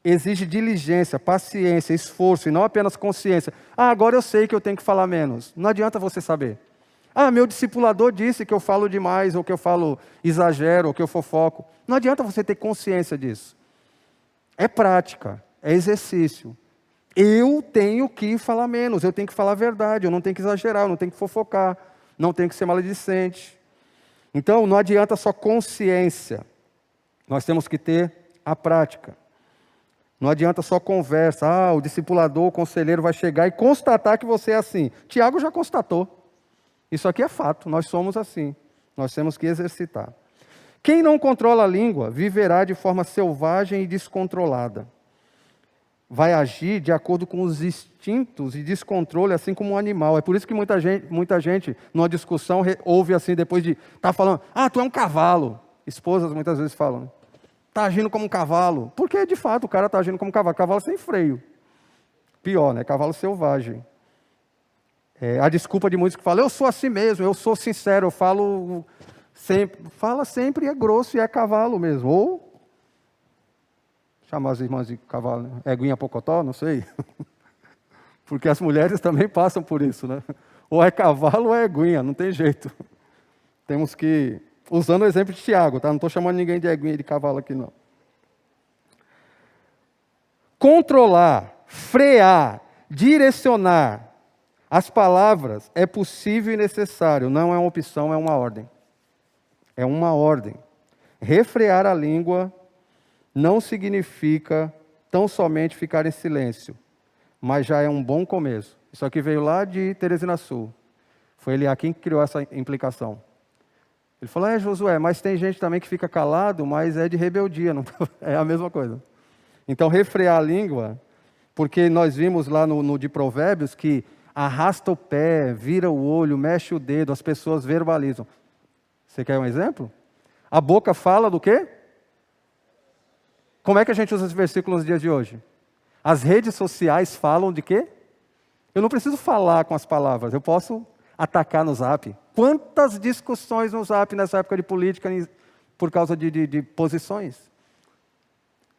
exige diligência, paciência, esforço e não apenas consciência. Agora eu sei que eu tenho que falar menos. Não adianta você saber. Meu discipulador disse que eu falo demais, ou que eu falo exagero, ou que eu fofoco. Não adianta você ter consciência disso. É prática, é exercício. Eu tenho que falar menos, eu tenho que falar a verdade, eu não tenho que exagerar, eu não tenho que fofocar, não tenho que ser maledicente. Então, não adianta só consciência, nós temos que ter a prática. Não adianta só conversa. O discipulador, o conselheiro vai chegar e constatar que você é assim. Tiago já constatou. Isso aqui é fato, nós somos assim. Nós temos que exercitar. Quem não controla a língua viverá de forma selvagem e descontrolada. Vai agir de acordo com os instintos e descontrole, assim como um animal. É por isso que muita gente numa discussão, ouve assim, depois de estar falando, tu é um cavalo. Esposas muitas vezes falam, está agindo como um cavalo. Porque, de fato, o cara está agindo como um cavalo. Cavalo sem freio. Pior, né? Cavalo selvagem. A desculpa de muitos que falam, eu sou assim mesmo, eu sou sincero, eu falo sempre. Fala sempre e é grosso e é cavalo mesmo. Ou chamar as irmãs de cavalo, né? Eguinha pocotó, não sei. Porque as mulheres também passam por isso, né? Ou é cavalo ou é eguinha, não tem jeito. Temos que... Usando o exemplo de Tiago, tá? Não estou chamando ninguém de eguinha e de cavalo aqui, não. Controlar, frear, direcionar as palavras é possível e necessário. Não é uma opção, é uma ordem. É uma ordem. Refrear a língua não significa tão somente ficar em silêncio, mas já é um bom começo. Isso aqui veio lá de Teresina Sul. Foi ele quem criou essa implicação. Ele falou, Josué, mas tem gente também que fica calado, mas é de rebeldia, não... é a mesma coisa. Então, refrear a língua, porque nós vimos lá no de Provérbios que arrasta o pé, vira o olho, mexe o dedo, as pessoas verbalizam. Você quer um exemplo? A boca fala do quê? Como é que a gente usa esse versículo nos dias de hoje? As redes sociais falam de quê? Eu não preciso falar com as palavras, eu posso atacar no Zap. Quantas discussões no Zap nessa época de política por causa de posições?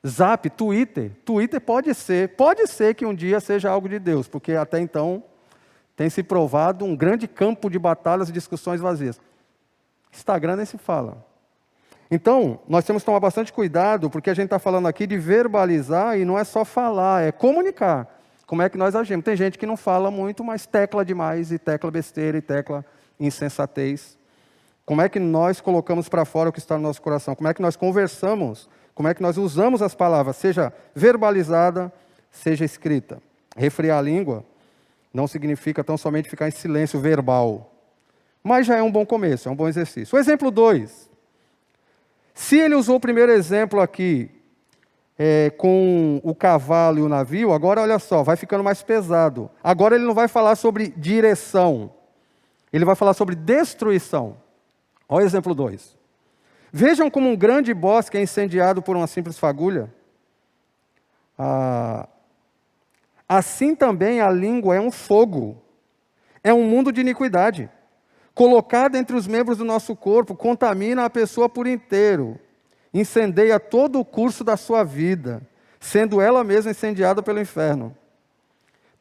Zap, Twitter pode ser que um dia seja algo de Deus, porque até então tem se provado um grande campo de batalhas e discussões vazias. Instagram nem se fala. Então, nós temos que tomar bastante cuidado, porque a gente está falando aqui de verbalizar e não é só falar, é comunicar. Como é que nós agimos? Tem gente que não fala muito, mas tecla demais, e tecla besteira, e tecla insensatez. Como é que nós colocamos para fora o que está no nosso coração? Como é que nós conversamos? Como é que nós usamos as palavras, seja verbalizada, seja escrita? Refrear a língua não significa tão somente ficar em silêncio verbal, mas já é um bom começo, é um bom exercício. O exemplo 2. Se ele usou o primeiro exemplo aqui, com o cavalo e o navio, agora olha só, vai ficando mais pesado. Agora ele não vai falar sobre direção, ele vai falar sobre destruição. Olha o exemplo 2. Vejam como um grande bosque é incendiado por uma simples fagulha. Assim também a língua é um fogo, é um mundo de iniquidade. Colocada entre os membros do nosso corpo, contamina a pessoa por inteiro, incendeia todo o curso da sua vida, sendo ela mesma incendiada pelo inferno.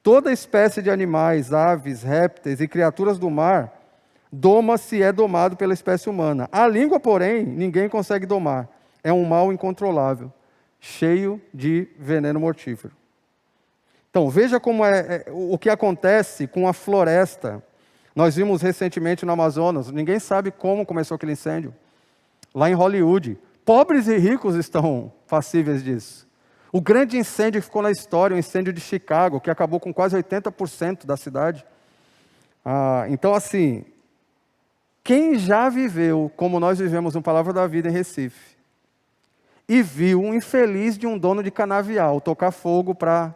Toda espécie de animais, aves, répteis e criaturas do mar doma-se e é domado pela espécie humana. A língua, porém, ninguém consegue domar. É um mal incontrolável, cheio de veneno mortífero. Então, veja como o que acontece com a floresta. Nós vimos recentemente no Amazonas, ninguém sabe como começou aquele incêndio. Lá em Hollywood, pobres e ricos estão passíveis disso. O grande incêndio que ficou na história, o incêndio de Chicago, que acabou com quase 80% da cidade. Então, assim, quem já viveu, como nós vivemos no Palavra da Vida em Recife, e viu um infeliz de um dono de canavial tocar fogo para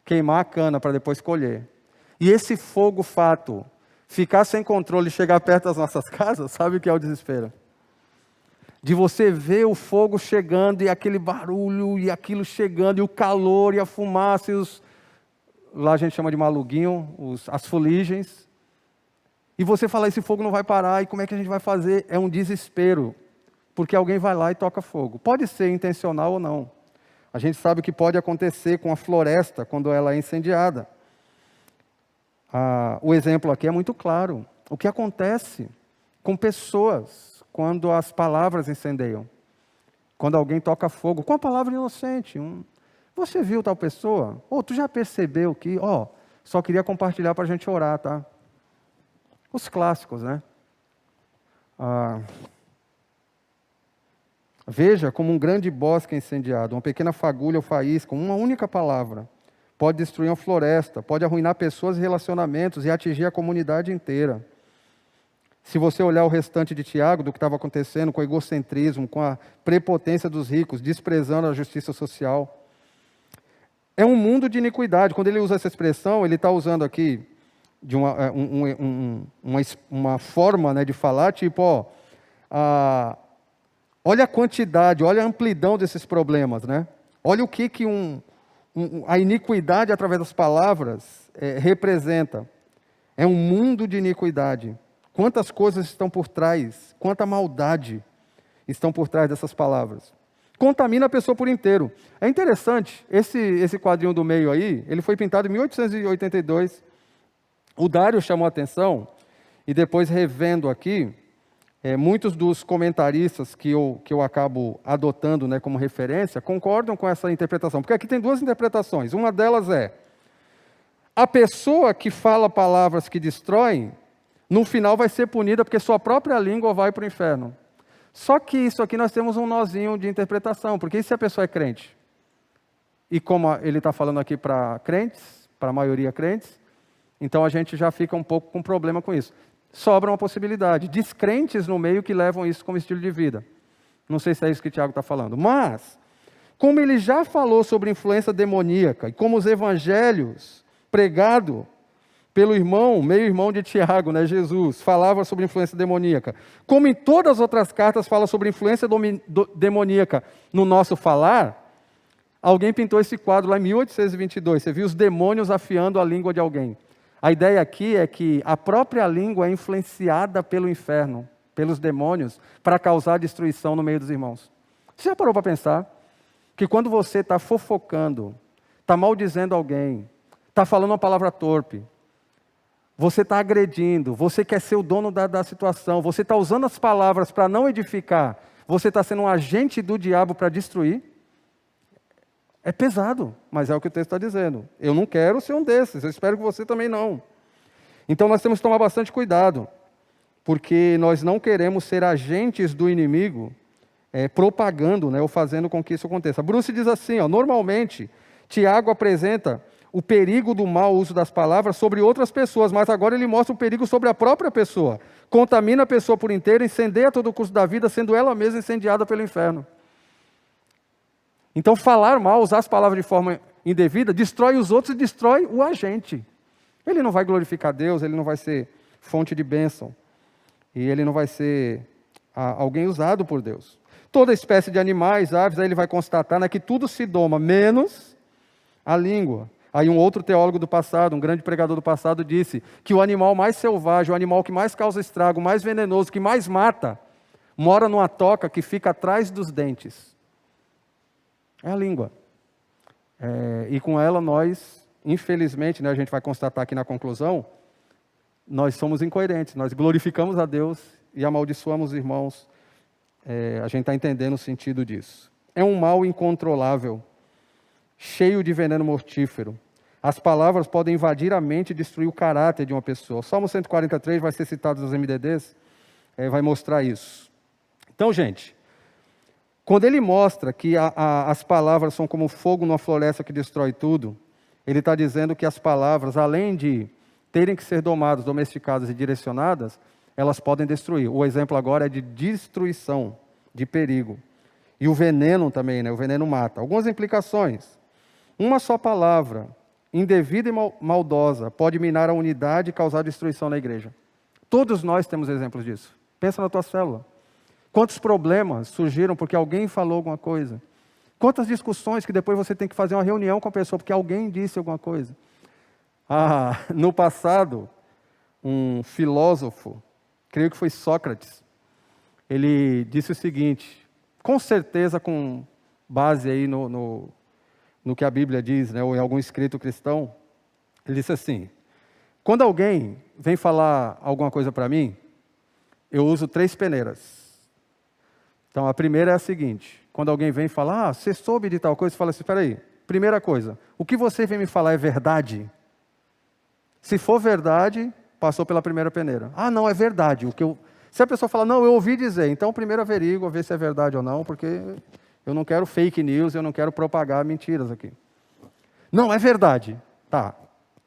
queimar a cana, para depois colher. E esse fogo fato, ficar sem controle e chegar perto das nossas casas, sabe o que é o desespero? De você ver o fogo chegando e aquele barulho e aquilo chegando e o calor e a fumaça e lá a gente chama de maluguinho, as fuligens. E você fala, esse fogo não vai parar, e como é que a gente vai fazer? É um desespero, porque alguém vai lá e toca fogo. Pode ser intencional ou não. A gente sabe o que pode acontecer com a floresta quando ela é incendiada. O exemplo aqui é muito claro. O que acontece com pessoas quando as palavras incendeiam? Quando alguém toca fogo com a palavra inocente. Você viu tal pessoa? Ou tu já percebeu que, só queria compartilhar para a gente orar, tá? Os clássicos, né? Veja como um grande bosque é incendiado, uma pequena fagulha ou faísca, uma única palavra, pode destruir uma floresta, pode arruinar pessoas e relacionamentos e atingir a comunidade inteira. Se você olhar o restante de Tiago, do que estava acontecendo com o egocentrismo, com a prepotência dos ricos, desprezando a justiça social, é um mundo de iniquidade. Quando ele usa essa expressão, ele está usando aqui de uma forma, né, de falar, tipo, olha a quantidade, olha a amplidão desses problemas, né? Olha o que a iniquidade através das palavras representa. É um mundo de iniquidade. Quantas coisas estão por trás, quanta maldade estão por trás dessas palavras. Contamina a pessoa por inteiro. É interessante, esse quadrinho do meio aí, ele foi pintado em 1882. O Dário chamou a atenção, e depois revendo aqui, muitos dos comentaristas que eu acabo adotando, né, como referência, concordam com essa interpretação. Porque aqui tem duas interpretações. Uma delas é, a pessoa que fala palavras que destroem, no final vai ser punida porque sua própria língua vai para o inferno. Só que isso aqui nós temos um nozinho de interpretação, porque e se a pessoa é crente? E como ele está falando aqui para crentes, para a maioria crentes, então a gente já fica um pouco com problema com isso. Sobra uma possibilidade, descrentes no meio que levam isso como estilo de vida. Não sei se é isso que o Tiago está falando. Mas, como ele já falou sobre influência demoníaca, e como os evangelhos pregados pelo meio-irmão de Tiago, né, Jesus, falava sobre influência demoníaca, como em todas as outras cartas fala sobre influência demoníaca no nosso falar, alguém pintou esse quadro lá em 1822, você viu os demônios afiando a língua de alguém. A ideia aqui é que a própria língua é influenciada pelo inferno, pelos demônios, para causar destruição no meio dos irmãos. Você já parou para pensar que quando você está fofocando, está maldizendo alguém, está falando uma palavra torpe, você está agredindo, você quer ser o dono da situação, você está usando as palavras para não edificar, você está sendo um agente do diabo para destruir? É pesado, mas é o que o texto está dizendo. Eu não quero ser um desses, eu espero que você também não. Então nós temos que tomar bastante cuidado, porque nós não queremos ser agentes do inimigo, propagando, né, ou fazendo com que isso aconteça. Bruce diz assim, normalmente, Tiago apresenta o perigo do mau uso das palavras sobre outras pessoas, mas agora ele mostra o perigo sobre a própria pessoa. Contamina a pessoa por inteiro, incendeia todo o curso da vida, sendo ela mesma incendiada pelo inferno. Então, falar mal, usar as palavras de forma indevida, destrói os outros e destrói o agente. Ele não vai glorificar Deus, ele não vai ser fonte de bênção. E ele não vai ser alguém usado por Deus. Toda espécie de animais, aves, aí ele vai constatar, né, que tudo se doma, menos a língua. Aí um outro teólogo do passado, um grande pregador do passado, disse que o animal mais selvagem, o animal que mais causa estrago, mais venenoso, que mais mata, mora numa toca que fica atrás dos dentes. É a língua. E com ela nós, infelizmente, né, a gente vai constatar aqui na conclusão, nós somos incoerentes, nós glorificamos a Deus e amaldiçoamos os irmãos. A gente está entendendo o sentido disso. É um mal incontrolável, cheio de veneno mortífero. As palavras podem invadir a mente e destruir o caráter de uma pessoa. O Salmo 143 vai ser citado nos MDDs, vai mostrar isso. Então, gente, quando ele mostra que as palavras são como fogo numa floresta que destrói tudo, ele está dizendo que as palavras, além de terem que ser domadas, domesticadas e direcionadas, elas podem destruir. O exemplo agora é de destruição, de perigo. E o veneno também, né? O veneno mata. Algumas implicações. Uma só palavra, indevida e maldosa, pode minar a unidade e causar destruição na igreja. Todos nós temos exemplos disso. Pensa na tua célula. Quantos problemas surgiram porque alguém falou alguma coisa? Quantas discussões que depois você tem que fazer uma reunião com a pessoa porque alguém disse alguma coisa? No passado, um filósofo, creio que foi Sócrates, ele disse o seguinte, com certeza com base aí no que a Bíblia diz, né, ou em algum escrito cristão, ele disse assim, quando alguém vem falar alguma coisa para mim, eu uso 3 peneiras. Então, a primeira é a seguinte, quando alguém vem falar, você soube de tal coisa, você fala assim, espera aí, primeira coisa, o que você vem me falar é verdade? Se for verdade, passou pela primeira peneira. Não, é verdade, Se a pessoa fala, não, eu ouvi dizer, então primeiro averigua, ver se é verdade ou não, porque eu não quero fake news, eu não quero propagar mentiras aqui. Não, é verdade. Tá.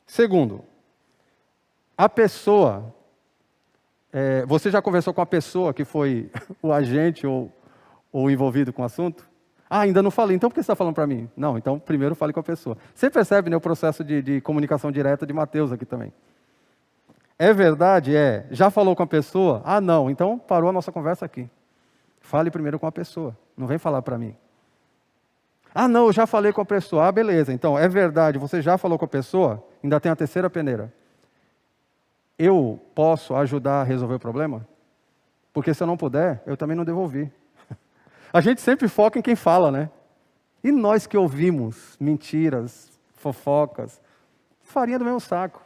Segundo, a pessoa, você já conversou com a pessoa que foi o agente ou envolvido com o assunto? Ah, ainda não falei, então por que você está falando para mim? Não, então primeiro fale com a pessoa. Você percebe, né, o processo de comunicação direta de Mateus aqui também. É verdade? É. Já falou com a pessoa? Ah, não, então parou a nossa conversa aqui. Fale primeiro com a pessoa, não vem falar para mim. Ah, não, eu já falei com a pessoa. Ah, beleza, então é verdade, você já falou com a pessoa? Ainda tem a terceira peneira. Eu posso ajudar a resolver o problema? Porque se eu não puder, eu também não devolvi. A gente sempre foca em quem fala, né? E nós que ouvimos mentiras, fofocas, farinha do mesmo saco.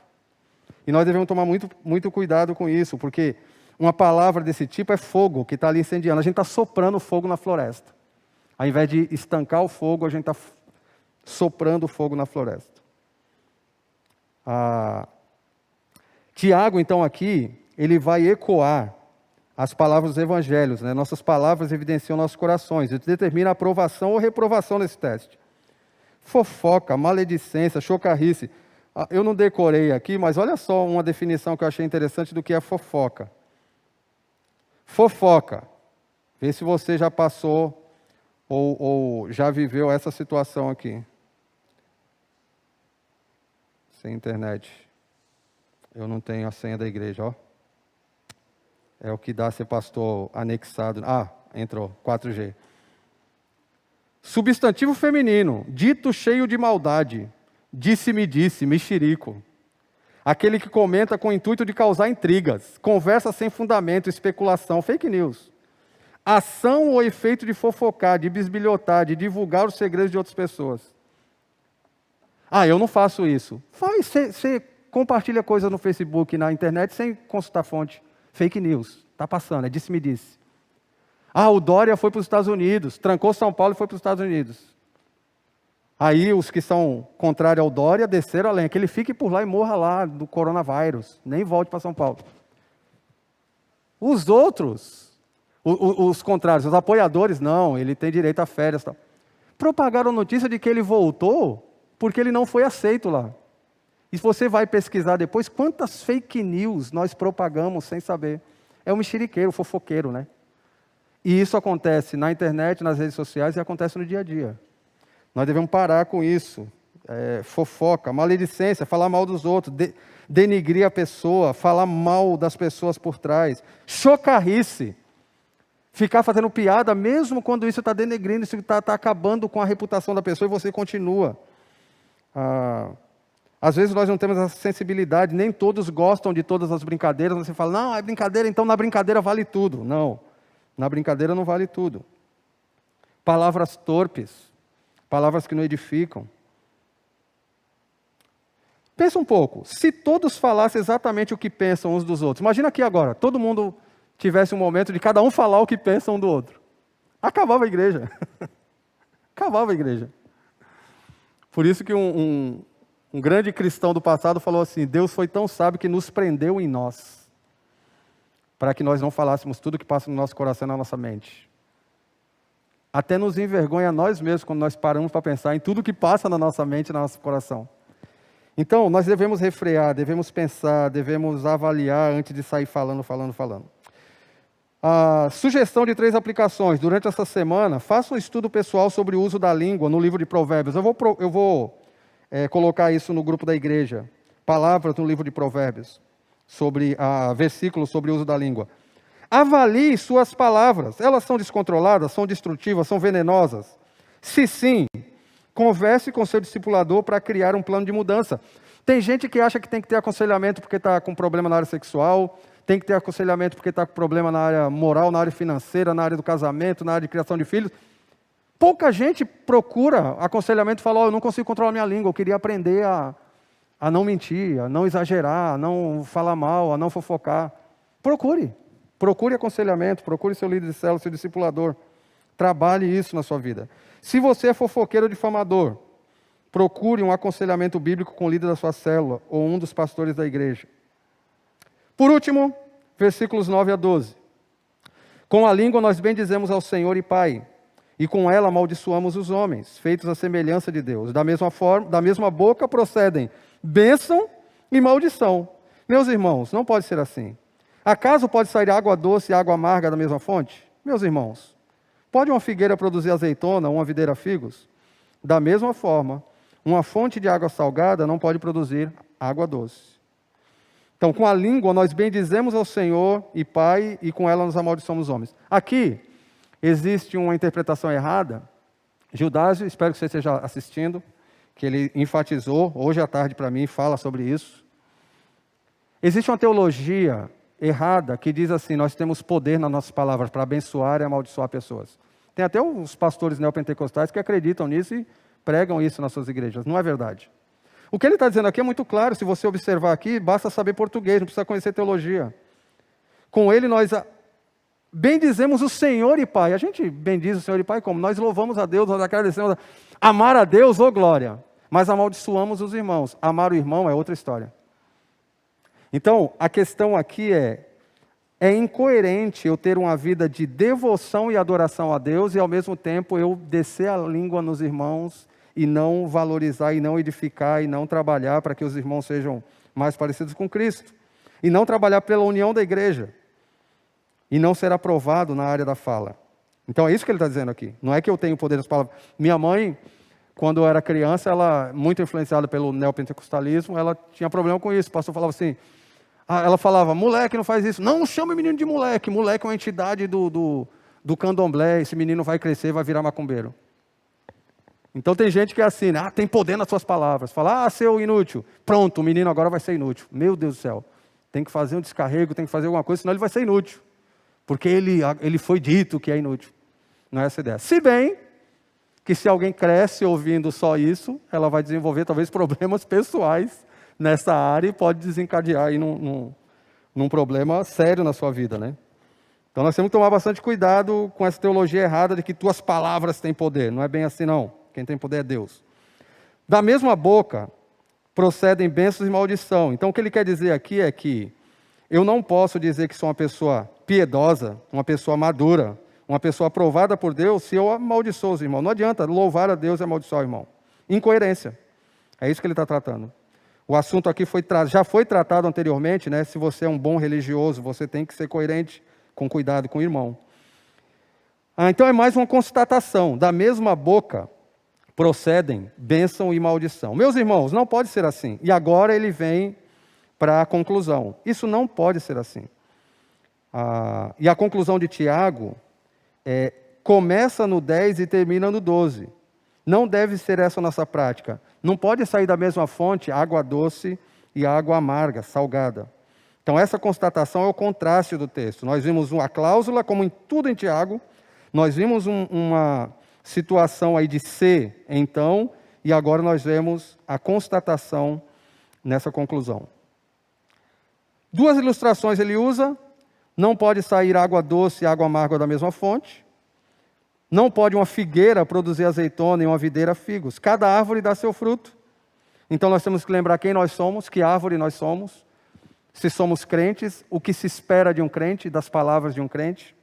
E nós devemos tomar muito, muito cuidado com isso, porque uma palavra desse tipo é fogo que está ali incendiando. A gente está soprando fogo na floresta. Ao invés de estancar o fogo, a gente está soprando fogo na floresta. Tiago, então, aqui, ele vai ecoar as palavras dos evangelhos, né? Nossas palavras evidenciam nossos corações e determina a aprovação ou reprovação desse teste. Fofoca, maledicência, chocarrice. Eu não decorei aqui, mas olha só uma definição que eu achei interessante do que é fofoca. Fofoca. Vê se você já passou ou já viveu essa situação aqui. Sem internet. Eu não tenho a senha da igreja, ó. É o que dá ser pastor anexado. Ah, entrou, 4G. Substantivo feminino, dito cheio de maldade. Disse-me disse, mexerico. Aquele que comenta com o intuito de causar intrigas. Conversa sem fundamento, especulação, fake news. Ação ou efeito de fofocar, de bisbilhotar, de divulgar os segredos de outras pessoas. Ah, eu não faço isso. Faz, você compartilha coisa no Facebook e na internet sem consultar fonte. Fake news. Está passando, é disse-me disse. Ah, o Dória foi para os Estados Unidos, trancou São Paulo e foi para os Estados Unidos. Aí os que são contrários ao Dória desceram além, que ele fique por lá e morra lá do coronavírus, nem volte para São Paulo. Os outros, os contrários, os apoiadores, não, ele tem direito a férias. Tal. Propagaram a notícia de que ele voltou porque ele não foi aceito lá. E se você vai pesquisar depois, quantas fake news nós propagamos sem saber? É um mexeriqueiro, fofoqueiro, né? E isso acontece na internet, nas redes sociais e acontece no dia a dia. Nós devemos parar com isso. Fofoca, maledicência, falar mal dos outros, denigrir a pessoa, falar mal das pessoas por trás. Chocarrice. Ficar fazendo piada, mesmo quando isso está denegrindo, isso está acabando com a reputação da pessoa e você continua. Às vezes nós não temos essa sensibilidade, nem todos gostam de todas as brincadeiras. Você fala, não, é brincadeira, então na brincadeira vale tudo. Não, na brincadeira não vale tudo. Palavras torpes, palavras que não edificam. Pensa um pouco, se todos falassem exatamente o que pensam uns dos outros, imagina aqui agora, todo mundo tivesse um momento de cada um falar o que pensa um do outro. Acabava a igreja. Acabava a igreja. Por isso que um grande cristão do passado falou assim, Deus foi tão sábio que nos prendeu em nós, para que nós não falássemos tudo que passa no nosso coração e na nossa mente. Até nos envergonha nós mesmos quando nós paramos para pensar em tudo que passa na nossa mente e no nosso coração. Então, nós devemos refrear, devemos pensar, devemos avaliar antes de sair falando. A sugestão de 3 aplicações. Durante essa semana, faça um estudo pessoal sobre o uso da língua no livro de Provérbios. Eu vou colocar isso no grupo da igreja. Palavras no livro de Provérbios, versículos sobre o uso da língua. Avalie suas palavras. Elas são descontroladas, são destrutivas, são venenosas? Se sim, converse com seu discipulador para criar um plano de mudança. Tem gente que acha que tem que ter aconselhamento porque está com problema na área sexual, tem que ter aconselhamento porque está com problema na área moral, na área financeira, na área do casamento, na área de criação de filhos. Pouca gente procura aconselhamento e fala, eu não consigo controlar minha língua, eu queria aprender a não mentir, a não exagerar, a não falar mal, a não fofocar. Procure aconselhamento, procure seu líder de célula, seu discipulador. Trabalhe isso na sua vida. Se você é fofoqueiro ou difamador, procure um aconselhamento bíblico com o líder da sua célula ou um dos pastores da igreja. Por último, versículos 9 a 12. Com a língua nós bendizemos ao Senhor e Pai, e com ela amaldiçoamos os homens, feitos à semelhança de Deus. Da mesma forma, da mesma boca procedem bênção e maldição. Meus irmãos, não pode ser assim. Acaso pode sair água doce e água amarga da mesma fonte? Meus irmãos, pode uma figueira produzir azeitona ou uma videira figos? Da mesma forma, uma fonte de água salgada não pode produzir água doce. Então, com a língua nós bendizemos ao Senhor e Pai, e com ela nos amaldiçoamos os homens. Aqui existe uma interpretação errada. Gildásio, espero que você esteja assistindo, que ele enfatizou hoje à tarde para mim, fala sobre isso. Existe uma teologia errada que diz assim: nós temos poder nas nossas palavras para abençoar e amaldiçoar pessoas. Tem até uns pastores neopentecostais que acreditam nisso e pregam isso nas suas igrejas. Não é verdade. O que ele está dizendo aqui é muito claro. Se você observar aqui, basta saber português, não precisa conhecer teologia. Com ele nós bendizemos o Senhor e Pai. A gente bendiz o Senhor e Pai como? Nós louvamos a Deus, nós agradecemos. Amar a Deus, ô glória. Mas amaldiçoamos os irmãos. Amar o irmão é outra história. Então, a questão aqui é incoerente eu ter uma vida de devoção e adoração a Deus e, ao mesmo tempo, eu descer a língua nos irmãos e não valorizar, e não edificar, e não trabalhar para que os irmãos sejam mais parecidos com Cristo. E não trabalhar pela união da igreja. E não ser aprovado na área da fala. Então, é isso que ele está dizendo aqui. Não é que eu tenho o poder das palavras. Minha mãe, quando eu era criança, ela, muito influenciada pelo neopentecostalismo, ela tinha problema com isso. O pastor falava assim... ela falava: moleque, não faz isso. Não chame o menino de moleque. Moleque é uma entidade do candomblé. Esse menino vai crescer, vai virar macumbeiro. Então tem gente que é assim, tem poder nas suas palavras. Fala: seu inútil. Pronto, o menino agora vai ser inútil. Meu Deus do céu. Tem que fazer um descarrego, tem que fazer alguma coisa, senão ele vai ser inútil. Porque ele foi dito que é inútil. Não é essa a ideia. Se bem que se alguém cresce ouvindo só isso, ela vai desenvolver talvez problemas pessoais nessa área e pode desencadear aí num problema sério na sua vida, né? Então nós temos que tomar bastante cuidado com essa teologia errada de que tuas palavras têm poder. Não é bem assim, não. Quem tem poder é Deus. Da mesma boca procedem bênçãos e maldição. Então o que ele quer dizer aqui é que eu não posso dizer que sou uma pessoa piedosa, uma pessoa madura, uma pessoa aprovada por Deus, se eu amaldiçoo os irmãos. Não adianta louvar a Deus e amaldiçoar o irmão. Incoerência. É isso que ele está tratando. O assunto aqui já foi tratado anteriormente, né? Se você é um bom religioso, você tem que ser coerente, com cuidado com o irmão. Então é mais uma constatação. Da mesma boca procedem bênção e maldição. Meus irmãos, não pode ser assim. E agora ele vem para a conclusão. Isso não pode ser assim. E a conclusão de Tiago começa no 10 e termina no 12. Não deve ser essa a nossa prática. Não pode sair da mesma fonte água doce e água amarga, salgada. Então essa constatação é o contraste do texto. Nós vimos uma cláusula, como em tudo em Tiago, nós vimos uma situação aí de ser, então, e agora nós vemos a constatação nessa conclusão. Duas ilustrações ele usa: não pode sair água doce e água amarga da mesma fonte. Não pode uma figueira produzir azeitona e uma videira figos. Cada árvore dá seu fruto. Então nós temos que lembrar quem nós somos, que árvore nós somos. Se somos crentes, o que se espera de um crente, das palavras de um crente.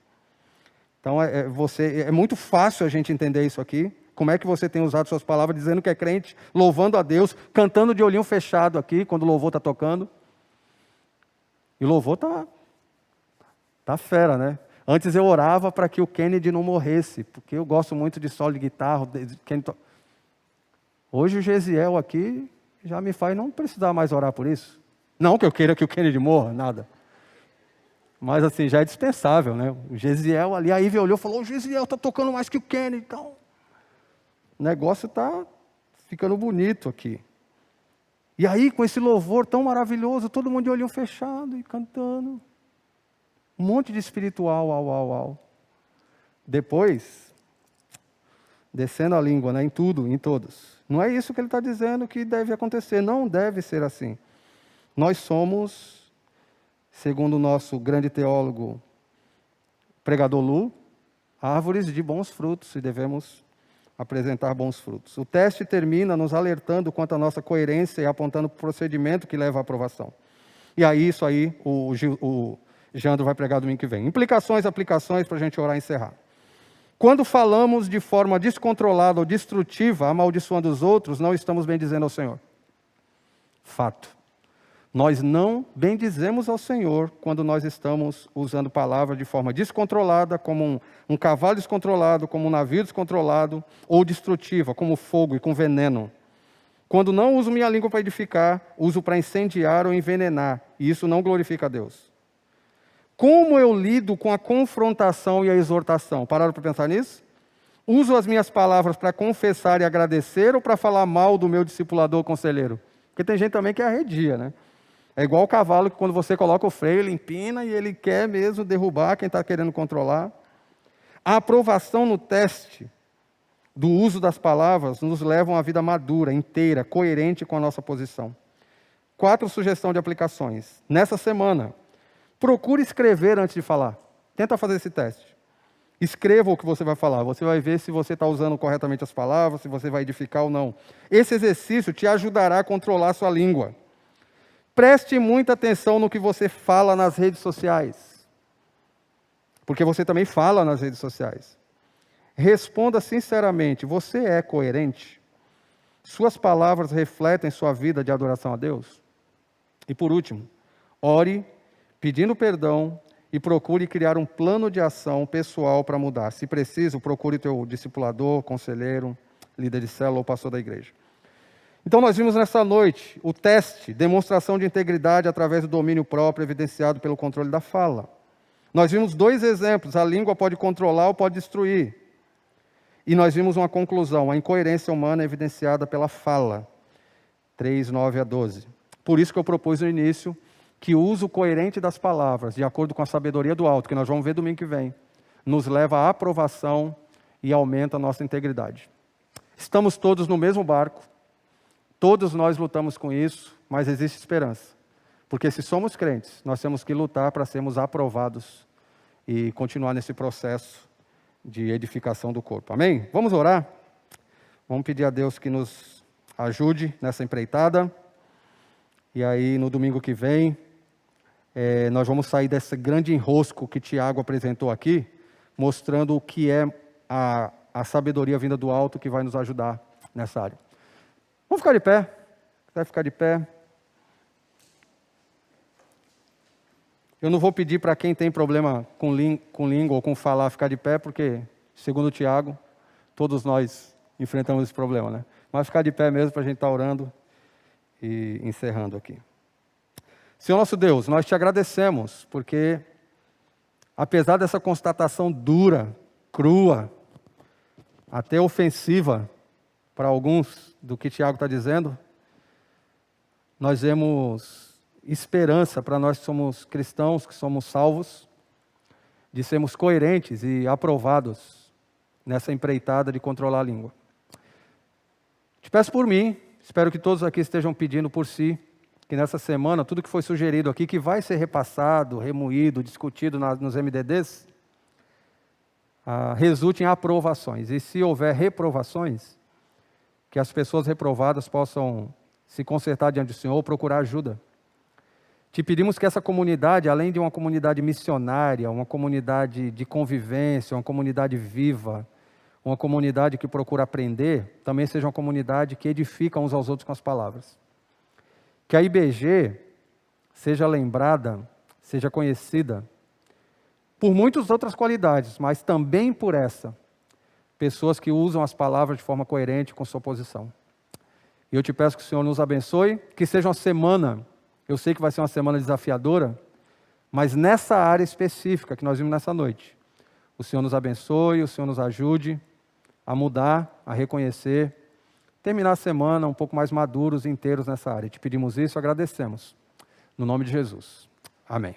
Então é muito fácil a gente entender isso aqui. Como é que você tem usado suas palavras dizendo que é crente, louvando a Deus, cantando de olhinho fechado aqui, quando o louvor está tocando. E o louvor tá fera, né? Antes eu orava para que o Kennedy não morresse, porque eu gosto muito de solo de guitarra. Hoje o Gesiel aqui já me faz não precisar mais orar por isso. Não que eu queira que o Kennedy morra, nada. Mas assim, já é dispensável, né? O Gesiel ali, a Ivy olhou e falou: o Gesiel está tocando mais que o Kennedy. Então, o negócio está ficando bonito aqui. E aí, com esse louvor tão maravilhoso, todo mundo de olhinho fechado e cantando. Um monte de espiritual, au. Depois, descendo a língua, né, em tudo, em todos. Não é isso que ele está dizendo que deve acontecer. Não deve ser assim. Nós somos, segundo o nosso grande teólogo, pregador Lu, árvores de bons frutos e devemos apresentar bons frutos. O teste termina nos alertando quanto à nossa coerência e apontando o procedimento que leva à aprovação. E aí, isso aí, o Jandro vai pregar domingo que vem. Implicações, aplicações, para a gente orar e encerrar. Quando falamos de forma descontrolada ou destrutiva, amaldiçoando os outros, não estamos bendizendo ao Senhor. Fato. Nós não bendizemos ao Senhor quando nós estamos usando palavras de forma descontrolada, como um cavalo descontrolado, como um navio descontrolado, ou destrutiva, como fogo e com veneno. Quando não uso minha língua para edificar, uso para incendiar ou envenenar, e isso não glorifica a Deus. Como eu lido com a confrontação e a exortação? Pararam para pensar nisso? Uso as minhas palavras para confessar e agradecer ou para falar mal do meu discipulador ou conselheiro? Porque tem gente também que arredia, né? É igual o cavalo que quando você coloca o freio, ele empina e ele quer mesmo derrubar quem está querendo controlar. A aprovação no teste do uso das palavras nos leva a uma vida madura, inteira, coerente com a nossa posição. 4 sugestões de aplicações. Nessa semana, procure escrever antes de falar. Tenta fazer esse teste. Escreva o que você vai falar. Você vai ver se você está usando corretamente as palavras, se você vai edificar ou não. Esse exercício te ajudará a controlar a sua língua. Preste muita atenção no que você fala nas redes sociais. Porque você também fala nas redes sociais. Responda sinceramente, você é coerente? Suas palavras refletem sua vida de adoração a Deus? E por último, ore pedindo perdão e procure criar um plano de ação pessoal para mudar. Se preciso, procure teu discipulador, conselheiro, líder de célula ou pastor da igreja. Então nós vimos nessa noite o teste, demonstração de integridade através do domínio próprio evidenciado pelo controle da fala. Nós vimos 2 exemplos, a língua pode controlar ou pode destruir. E nós vimos uma conclusão, a incoerência humana evidenciada pela fala. 3, 9 a 12. Por isso que eu propus no início que o uso coerente das palavras, de acordo com a sabedoria do alto, que nós vamos ver domingo que vem, nos leva à aprovação e aumenta a nossa integridade. Estamos todos no mesmo barco, todos nós lutamos com isso, mas existe esperança. Porque se somos crentes, nós temos que lutar para sermos aprovados e continuar nesse processo de edificação do corpo. Amém? Vamos orar? Vamos pedir a Deus que nos ajude nessa empreitada. E aí, no domingo que vem, nós vamos sair desse grande enrosco que Tiago apresentou aqui, mostrando o que é a sabedoria vinda do alto que vai nos ajudar nessa área. Vamos ficar de pé. Vai ficar de pé. Eu não vou pedir para quem tem problema com língua ou com falar ficar de pé, porque, segundo o Tiago, todos nós enfrentamos esse problema, né? Mas ficar de pé mesmo para a gente estar orando e encerrando aqui. Senhor nosso Deus, nós te agradecemos, porque apesar dessa constatação dura, crua, até ofensiva para alguns do que Tiago está dizendo, nós vemos esperança para nós que somos cristãos, que somos salvos, de sermos coerentes e aprovados nessa empreitada de controlar a língua. Te peço por mim, espero que todos aqui estejam pedindo por si, que nessa semana, tudo que foi sugerido aqui, que vai ser repassado, remoído, discutido nos MDDs, resulte em aprovações. E se houver reprovações, que as pessoas reprovadas possam se consertar diante do Senhor ou procurar ajuda. Te pedimos que essa comunidade, além de uma comunidade missionária, uma comunidade de convivência, uma comunidade viva, uma comunidade que procura aprender, também seja uma comunidade que edifica uns aos outros com as palavras. Que a IBG seja lembrada, seja conhecida por muitas outras qualidades, mas também por essa. Pessoas que usam as palavras de forma coerente com sua posição. E eu te peço que o Senhor nos abençoe, que seja uma semana, eu sei que vai ser uma semana desafiadora, mas nessa área específica que nós vimos nessa noite, o Senhor nos abençoe, o Senhor nos ajude a mudar, a reconhecer, terminar a semana um pouco mais maduros e inteiros nessa área. Te pedimos isso, agradecemos. No nome de Jesus. Amém.